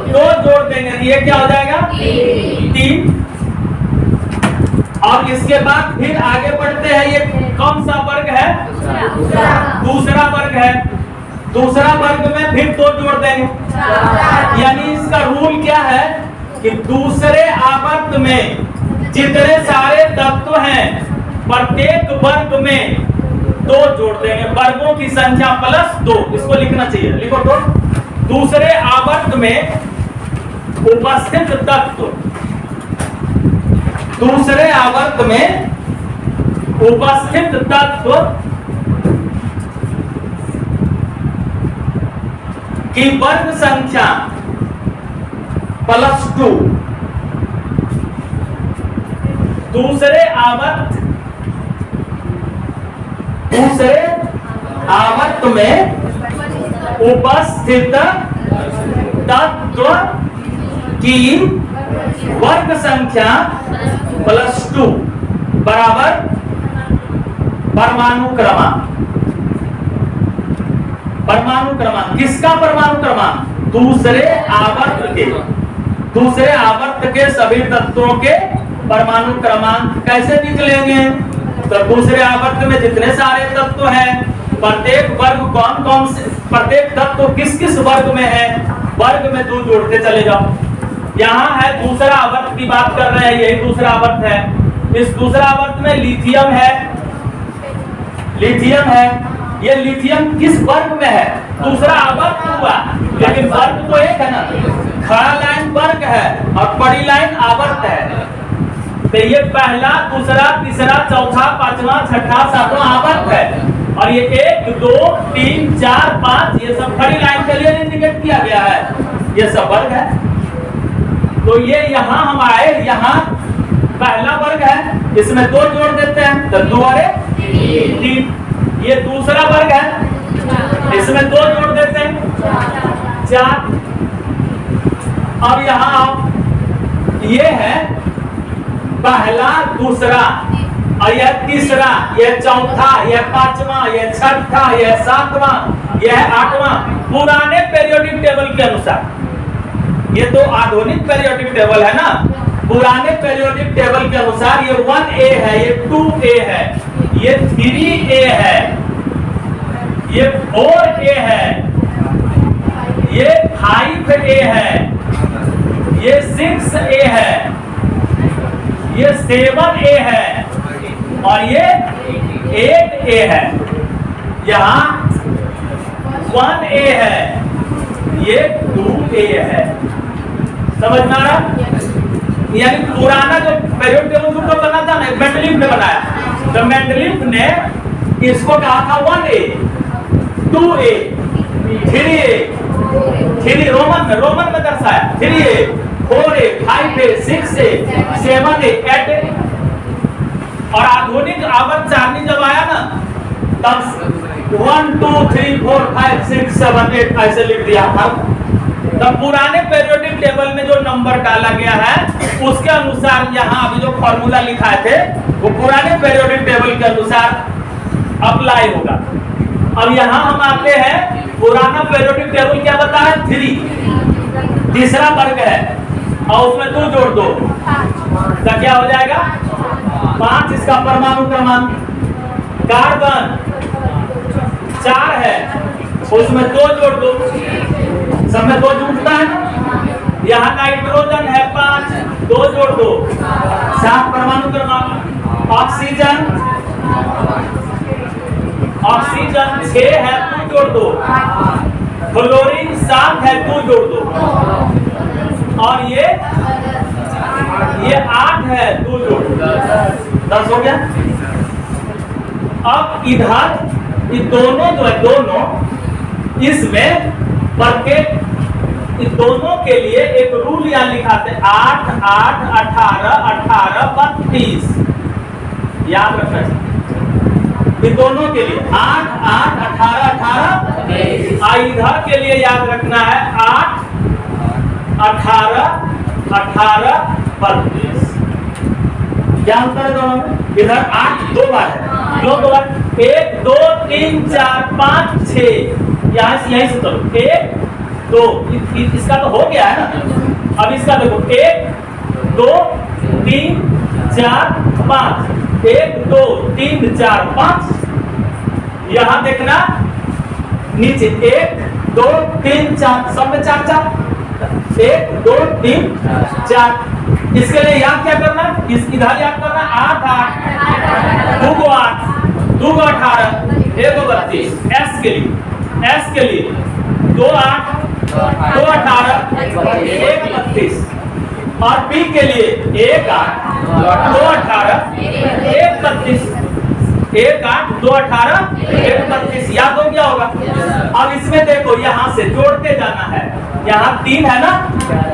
2 जोड़ देंगे, ये क्या हो जाएगा? 3। और इसके बाद फिर आगे बढ़ते हैं, ये कौन सा वर्ग है? दूसरा वर्ग है, दूसरा वर्ग में फिर 2 जोड़ देंगे। यानी इसका रूल क्या है कि दूसरे आवर्त में जितने सारे तत्व हैं प्रत्येक वर्ग में 2 जोड़ देंगे, वर्गों की संख्या प्लस 2। इसको लिखना चाहिए, लिखो तो। दूसरे आवर्त में उपस्थित तत्व, दूसरे आवर्त में उपस्थित तत्व की वर्ग संख्या +2। दूसरे आवर्त में उपस्थित तत्व की वर्ग संख्या +2 बराबर परमाणु क्रमांक। परमाणु क्रमांक किसका? परमाणु क्रमांक दूसरे आवर्त के सभी तत्वों के परमाणु क्रमांक कैसे निकलेंगे? तो दूसरे आवर्त में जितने सारे तत्व हैं प्रत्येक वर्ग कौन से, प्रत्येक तत्व किस किस वर्ग में है, वर्ग में 2 जोड़ते चले जाओ। यहाँ है दूसरा आवर्त की बात कर रहे हैं, यही दूसरा आवर्त है। इस दूसरा आवर्त में लिथियम है, ये लिथियम किस वर्ग में है? दूसरा आवर्त हुआ, लेकिन वर्ग तो एक है ना, खड़ा लाइन वर्ग है और बड़ी लाइन आवर्त है। तो ये पहला, दूसरा, तीसरा, चौथा, पांचवा, छठा, सातवां आवर्त है। और ये 1 2 3 4 5 ये सब खड़ी लाइन के लिए इंडिकेट किया गया है, ये सब वर्ग है। तो ये यहाँ हम आए, यहाँ पहला वर्ग है, इसमें 2 जोड़ देते हैं तो 2 और 3। ये दूसरा वर्ग है, इसमें 2 जोड़ देते हैं 4। अब यहाँ आप ये है पहला, दूसरा और यह तीसरा, यह चौथा, यह पांचवा, यह छठा, यह सातवां, यह 8वां पुराने पीरियोडिक टेबल के अनुसार। ये तो आधुनिक पीरियोडिक टेबल है ना, पुराने पीरियोडिक टेबल के अनुसार ये 1A है, ये 2A है, ये 3A है, ये 4A है, ये 5A है, ये 6A है, ये 7A है और ये 8A है। यहाँ 1A है, ये 2A है। समझ में आ रहा? यानी पुराना जो पीरियोडिक टेबल जो बना था ना, मेंडलीफ ने बनाया, तो मेंडलीफ ने इसको कहा था 1A, 2A, 3A, रोमन में दर्शाया 3A, 4A, 5A, 6A, 7A, 8A। और आधुनिक आवर्त सारणी जब आया ना तब 1 2 3 4 5 6 7 8 ऐसे लिख दिया था। तब पुराने पीरियोडिक टेबल में जो नंबर डाला गया है उसके अनुसार यहाँ अभी जो फॉर्मूला लिखाए थे वो पुराने पीरियोडिक टेबल के अनुसार अप्लाई होगा। अब यहाँ हम आते हैं, पुराना पीरियोडिक टेबल क्या बता है? 3, तीसरा वर्ग है और उसमें 2 जोड़ दो तो क्या हो जाएगा? 5 इसका परमाणु क्रमांक। कार्बन 4 है, उसमें 2 जोड़ दो, सब में 2 जुड़ता है ना। यहाँ नाइट्रोजन है 5, 2 जोड़ दो, 7 परमाणु क्रमांक। ऑक्सीजन ऑक्सीजन 6 है, तू जोड़ दो। फ्लोरीन 7 है, तू जोड़ दो। और ये 8 है, तू जोड़ दो। 10 हो गया। अब इधर ये दोनों जो है, दोनों इसमें प्रत्येक इस दोनों के लिए एक रूल यहाँ लिखाते हैं, 8 8 18 18 32। याद रखना चाहिए इस दोनों के लिए 8 8 18 18। इधर के लिए याद रखना है 8 18 18 32। क्या अंतर है दोनों में? इधर 8 दो बार है, दो बार 1 2 3 4 5 6। यहीं से करो 1 2। इसका तो हो गया है ना। अब इसका देखो 1 2 3 4 5। 1 2 3 4 5। यहां देखना नीचे 1 2 3 4, सब में 4 4। 1 2 3 4। इसके लिए याद क्या करना, इधर याद करना 8 8 2 को 8 2 को 18 1 को 32। एस के लिए 2 8 2 18 1 32। और पी के लिए 1 8 2 18 1 32। 1 8 2 18 1 32। याद हो गया होगा। अब इसमें देखो यहाँ से जोड़ते जाना है। यहाँ 3 है ना,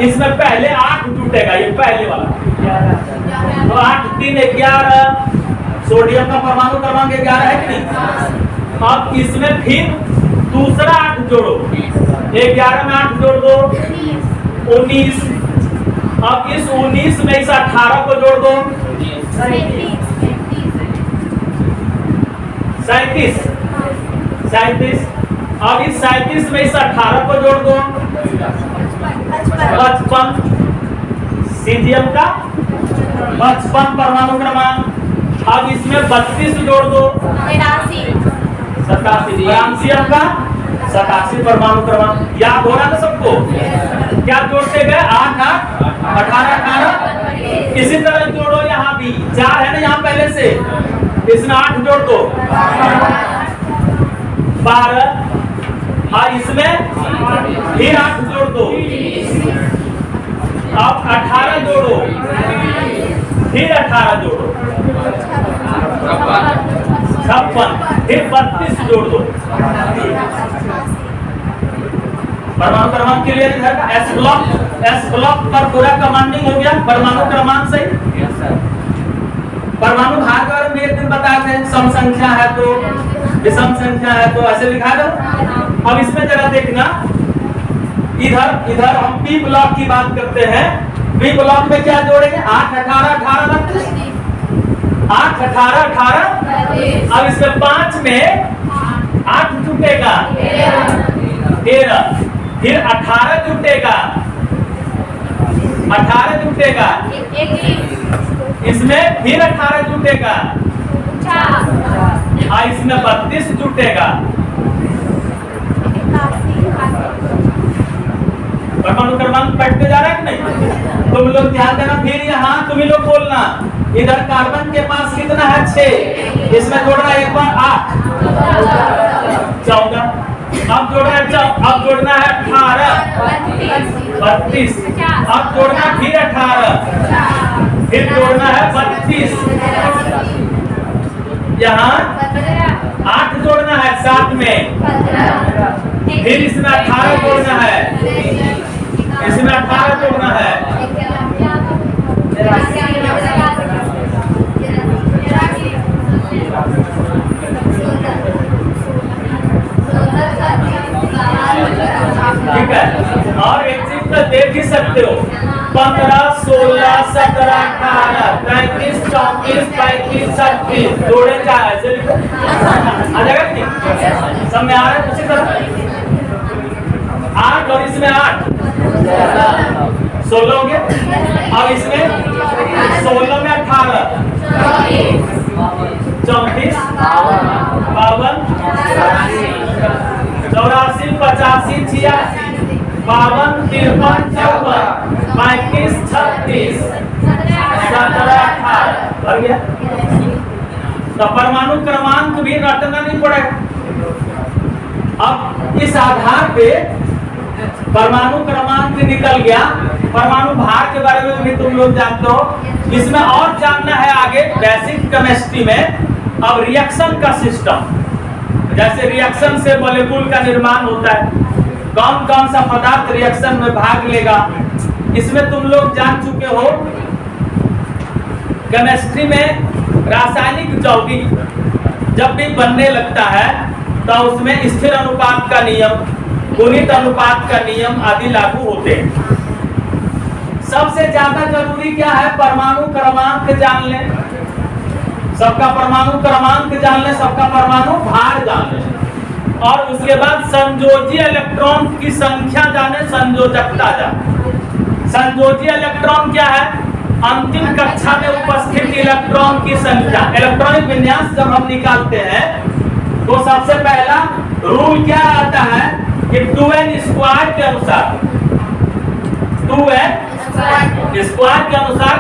इसमें पहले 8 जुटेगा, ये पहले वाला। तो 8 3 11। सोडियम का परमाणु क्रमांक 11 है कि नहीं। अब इसमें फिर दूसरा 8 जोड़ो। 11 में 8 जोड़ दो 19। अब इस 19 में इस 18 को जोड़ दो 37। अब इस 37 में इस 18 को जोड़ दो 55। सीजियम का 55 परमाणु क्रमांक। अब इसमें 32 जोड़ दो 87। फ्रांसियम का 87 परमाणु क्रमांक। याद हो रहा था सबको? क्या जोड़ते गए 8 8 18 18। इसी तरह जोड़ो, यहाँ भी 4 है ना यहाँ पहले से, इसमें 8 जोड़ दो 12। और इसमें फिर 8 जोड़ दो। अब 18 जोड़ो, फिर 18 जोड़ो 56। फिर 32 जोड़ दो। परमाणु क्रमांक के लिए इधर का एस ब्लॉक पर पूरा कमांडिंग हो गया परमाणु क्रमांक से। परमाणु भाग और हम एक दिन बताए थे, सम संख्या है तो विषम संख्या है तो ऐसे लिखा दो। अब इसमें जरा देखना, इधर हम पी ब्लॉक की बात करते हैं। पी ब्लॉक में क्या जोड़ेंगे 8 18 18 32। 8 18 18। अब इसमें 5 में 8 जुटेगा 13। फिर 18 जुटेगा 18 जुटेगा। इसमें फिर 18 जुटेगा और इसमें 32 जुटेगा। परमाणु क्रमांक बढ़ते जा रहा है कि नहीं? तुम लोग ध्यान देना। फिर यहाँ तुम ही लोग बोलना, इधर कार्बन के पास कितना है 6। इसमें जोड़ना एक बार 8 14। अब जोड़ना है 18 32। अब जोड़ना फिर 18। फिर जोड़ना है 32। यहाँ 8 जोड़ना है 7 में। फिर इसमें 18 जोड़ना है, इसमें 18 जोड़ना है। ठीक है। और एक चीज तो देख ही सकते हो, 15 16 17 18 33 34 35 36 जोड़े क्या है ऐसे लिखो, आ जाएगा नहीं? सब में आ रहा है उसी तरह 8 और इसमें 8 16 हो गया। अब इसमें 16 में 18 34 52 84 85 86 52 53 54 35 36 17 18 भर गया। तो परमाणु क्रमांक भी रटना नहीं पड़ेगा। अब इस आधार पे परमाणु क्रमांक निकल गया, परमाणु भार के बारे में भी तुम लोग जानते हो। इसमें और जानना है आगे बेसिक केमिस्ट्री में। अब रिएक्शन का सिस्टम, जैसे रिएक्शन से मॉलिक्यूल का निर्माण होता है, कौन कौन सा पदार्थ रिएक्शन में भाग लेगा, इसमें तुम लोग जान चुके हो। केमिस्ट्री में रासायनिक यौगिक जब भी बनने लगता है तो उसमें स्थिर अनुपात का नियम, गुणित अनुपात का नियम आदि लागू होते हैं। सबसे ज्यादा जरूरी क्या है? परमाणु क्रमांक जान लें, सबका परमाणु क्रमांक जान लें, सबका परमाणु भार जान लें, और उसके बाद संयोजी इलेक्ट्रॉन की संख्या जाने, संयोजकता जाने। संयोजी इलेक्ट्रॉन क्या है? अंतिम कक्षा में उपस्थित इलेक्ट्रॉन की संख्या। इलेक्ट्रॉनिक विन्यास जब हम निकालते हैं तो सबसे पहला रूल क्या आता है कि 2n स्क्वायर के अनुसार, 2n स्क्वायर के अनुसार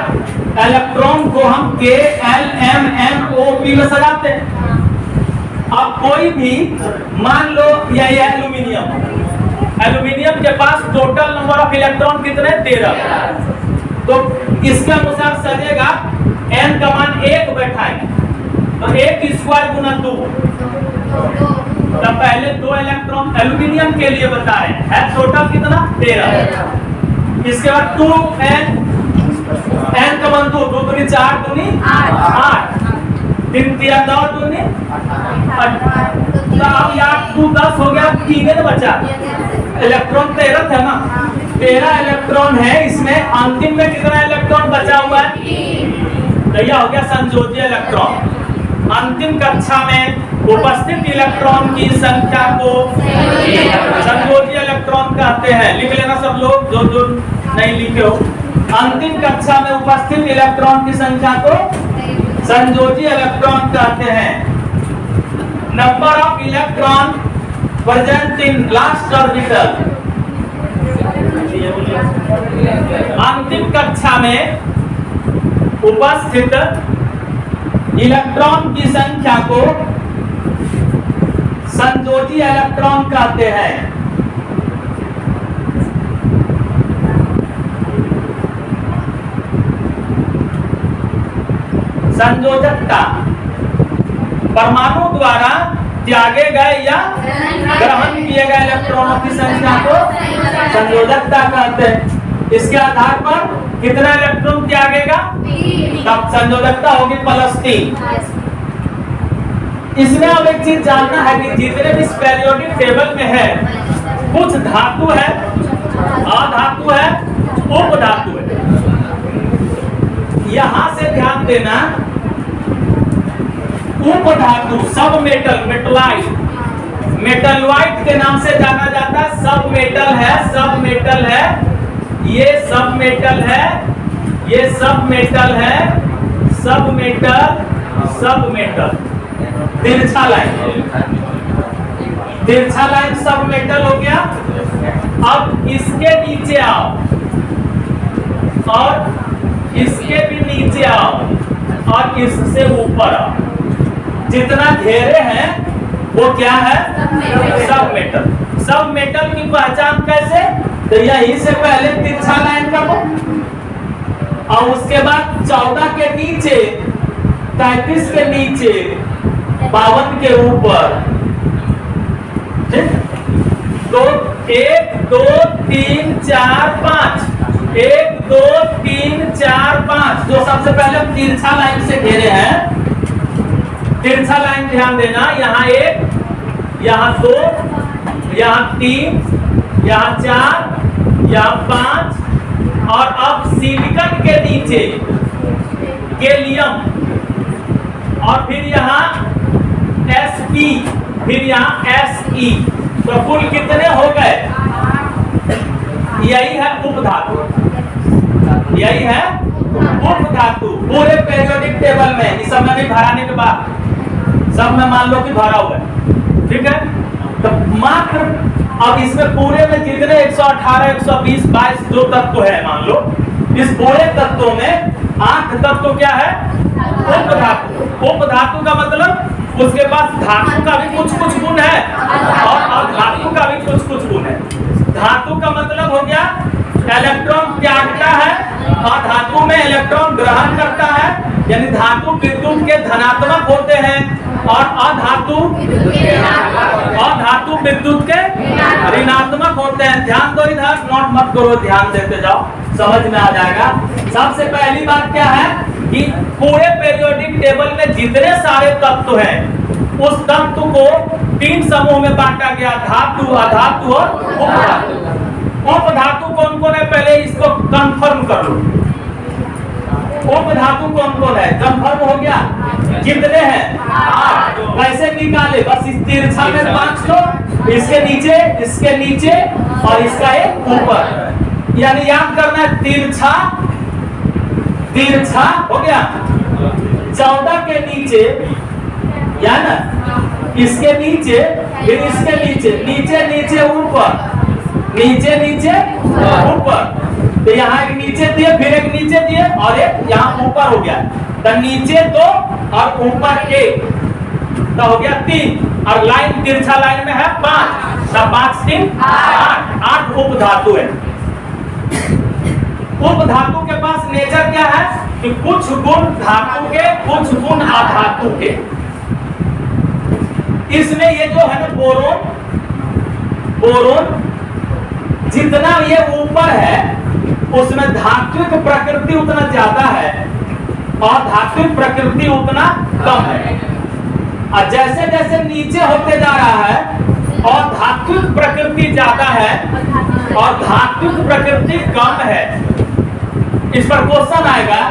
इलेक्ट्रॉन को हम K L M N O P में सजाते हैं। अब कोई भी मान लो ये एल्यूमिनियम, एल्यूमिनियम के पास टोटल नंबर ऑफ इलेक्ट्रॉन कितने? 13। तो इसके अनुसार सजेगा, n का मान 1 बैठाएंगे तो 1 स्क्वायर गुना 2, तब पहले 2 इलेक्ट्रॉन एल्यूमिनियम के लिए बता रहे हैं, टोटल कितना? 13। इसके बाद 2n, n का मान 2, 2 दूनी 4 दूनी 8, 3 3 9 दूनी 8। तो अब यार 2 10 हो गया, 3 बचा, इलेक्ट्रॉन 13 था ना, 13 इलेक्ट्रॉन है। इसमें अंतिम में कितना इलेक्ट्रॉन बचा हुआ है? तो यह हो गया संयोजी इलेक्ट्रॉन। अंतिम कक्षा में उपस्थित इलेक्ट्रॉन की संख्या को संयोजी इलेक्ट्रॉन कहते हैं। लिख लेना सब लोग जो जो नहीं लिखे हो। अंतिम कक्षा में उपस्थित इलेक्ट्रॉन की संख्या को संयोजी इलेक्ट्रॉन कहते हैं। Number of electron present in last orbital, अंतिम कक्षा में उपस्थित इलेक्ट्रॉन की संख्या को संयोजी इलेक्ट्रॉन कहते हैं। संयोजकता, परमाणु द्वारा त्यागे गए या ग्रहण किए गए इलेक्ट्रॉनों की संख्या को संयोजकता कहते हैं। इसके आधार पर कितना इलेक्ट्रॉन त्यागेगा? तब संयोजकता होगी +3। इसमें अब एक चीज जानना है कि जितने भी पेरियोडिक टेबल में है, कुछ धातु है, अधातु है, उपधातु है। यहां से ध्यान देना, उपधातु सब मेटल, मेटलाइट, मेटलवाइट के नाम से जाना जाता है। सब मेटल है, सब मेटल है, ये सब मेटल है, ये सब मेटल है, सब मेटल, सब मेटल। तिरछा लाइन, तिरछा लाइन सब मेटल हो गया। अब इसके नीचे आओ और इसके भी नीचे आओ और इससे ऊपर आओ, जितना घेरे हैं वो क्या है? सब मेटल। सब मेटल की पहचान कैसे? तो यही से पहले तिरछा लाइन करो और उसके बाद 14 के नीचे, 33 के नीचे, 52 के ऊपर, ठीक? तो 1 2 3 4 5, 1 2 3 4 5 जो सबसे पहले तिरछा लाइन से घेरे हैं। तिरछा लाइन ध्यान देना, यहाँ 1, यहाँ 2, यहाँ 3, यहाँ 4, यहाँ 5 और अब सिलिकॉन के नीचे गैलियम और फिर यहाँ Sp, फिर यहाँ Se, तो कुल कितने हो गए? यही है उपधातु, यही है उपधातु। पूरे पेरियोडिक टेबल में इस समय भी भराने के बाद सब में मान लो कि भरा हुआ है, ठीक है? तो मात्र अब इसमें पूरे में जितने 118, 120, 22 जो तत्व है, मान लो इस पूरे तत्वों में 8 तत्व क्या है? उपधातु। उपधातु का मतलब उसके पास धातु का भी कुछ कुछ गुण है और अधातु का भी कुछ कुछ गुण है। धातु का मतलब हो गया इलेक्ट्रॉन त्यागता है और धातु में इलेक्ट्रॉन ग्रहण करता है, यानी धातु विद्युत के धनात्मक होते हैं और अधातु विद्युत के ऋणात्मक होते हैं। ध्यान दो, इधर नोट मत करो, ध्यान देते जाओ, समझ में आ जाएगा। सबसे पहली बात क्या है कि पूरे पीरियोडिक टेबल में जितने सारे तत्व हैं उस तत्व को 3 समूह में बांटा गया, धातु, अधातु और उपधातु। उपधातु कौन कौन है पहले इसको कंफर्म कर लो। उपधातु कौन कौन है कंफर्म हो गया, कितने हैं 8। कैसे निकाले, बस इस तिरछा में 5 लो, इसके नीचे और इसका एक ऊपर, यानी याद करना है तिरछा हो गया 14 के नीचे, या ना, इसके नीचे, फिर इसके नीचे ऊपर, तो यहाँ एक नीचे दिए, फिर एक नीचे दिए और एक यहाँ ऊपर हो गया। तो नीचे 2 और ऊपर 1, तो हो गया 3 और लाइन तिरछा लाइन में है 5, तो 5 3 8 उपधातु है। उपधातु के पास नेचर क्या है कि कुछ गुण धातु के, कुछ गुण अधातु के। इसमें ये जो है ना बोरोन जितना ये ऊपर है उसमें धात्विक प्रकृति उतना ज्यादा है और धात्विक प्रकृति उतना कम है। और जैसे जैसे नीचे होते जा रहा है और धात्विक प्रकृति ज्यादा है और धात्विक प्रकृति कम है, इस पर क्वेश्चन आएगा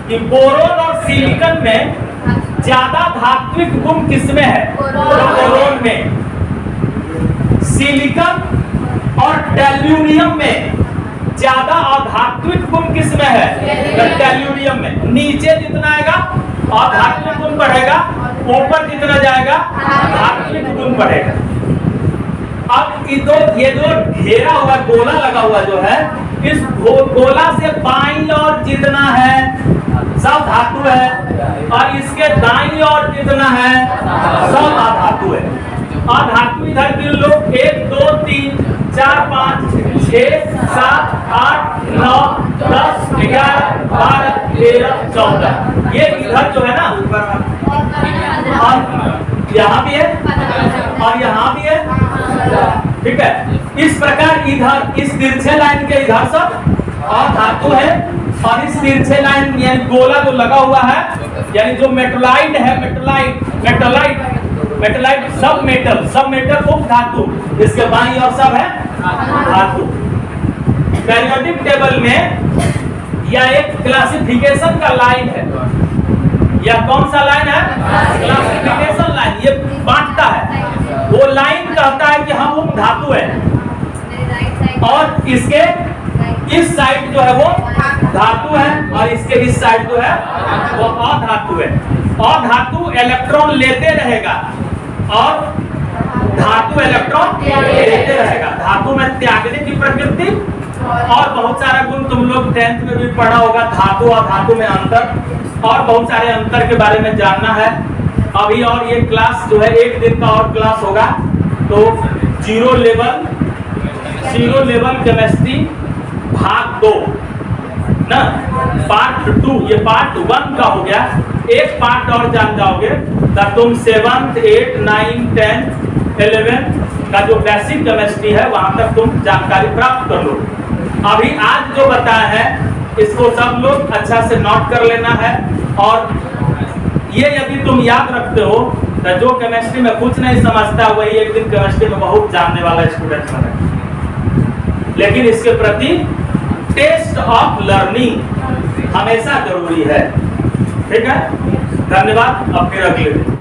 कि बोरोन और सिलिकॉन में ज्यादा धात्विक गुण किसमें है? बोरोन में। सिलिकॉन और टैल्यूनियम में ज्यादा अधात्विक गुण किसमें है? टैल्यूनियम में। नीचे जितना आएगा अधात्विक गुण बढ़ेगा, ऊपर जितना जाएगा धात्विक गुण बढ़ेगा। अब ये जो घेरा हुआ गोला लगा हुआ जो है, इस गोला से बाईं ओर जितना है सब धातु है और इसके दाईं ओर जितना है सब अधातु है। अधातु इधर गिन लो, 1 2 3 4 5 6 7 8 9 10 11 12 13 14, ये इधर जो है ना यहाँ भी है और यहाँ भी है, ठीक है। इस प्रकार इधर इस तिरछे लाइन के इधर सब अधातु है और इस तिरछे लाइन यानी गोला जो लगा हुआ है, यानी जो मेटलाइट है, मेटलाइट सब मेटल उपधातु, इसके बाईं ओर सब है धातु। पीरियोडिक टेबल में यह एक क्लासिफिकेशन का लाइन है। यह कौन सा लाइन है? Classification line. ये बांटता है, वो लाइन कहता है कि हम उपधातु है और इसके इस साइड जो है वो धातु है और इसके इस साइड जो है वो अधातु है। अधातु इलेक्ट्रॉन लेते रहेगा और धातु इलेक्ट्रॉन लेते रहेगा। धातु में त्यागने की प्रकृति और बहुत सारा गुण तुम लोग 10th में भी पढ़ा होगा, धातु और धातु में अंतर और बहुत सारे अंतर के बारे में जानना है अभी। और ये क्लास जो है 1 दिन का और क्लास होगा, तो जीरो लेवल केमिस्ट्री भाग 2 ना, पार्ट 2, ये पार्ट 1 का हो गया। एक पार्ट और जान जाओगे तो तुम 7th 8th 9th 10th 11th का जो बेसिक केमिस्ट्री है वहां तक तुम जानकारी प्राप्त कर लो। अभी आज जो बताया है इसको सब लोग अच्छा से नोट कर लेना है और ये यदि तुम याद रखते हो तो जो केमिस्ट्री में कुछ नहीं समझता वही एक दिन केमिस्ट्री में बहुत जानने वाला स्टूडेंट बने। लेकिन इसके प्रति टेस्ट ऑफ लर्निंग हमेशा जरूरी है, ठीक है। धन्यवाद, अब फिर अगले दिन।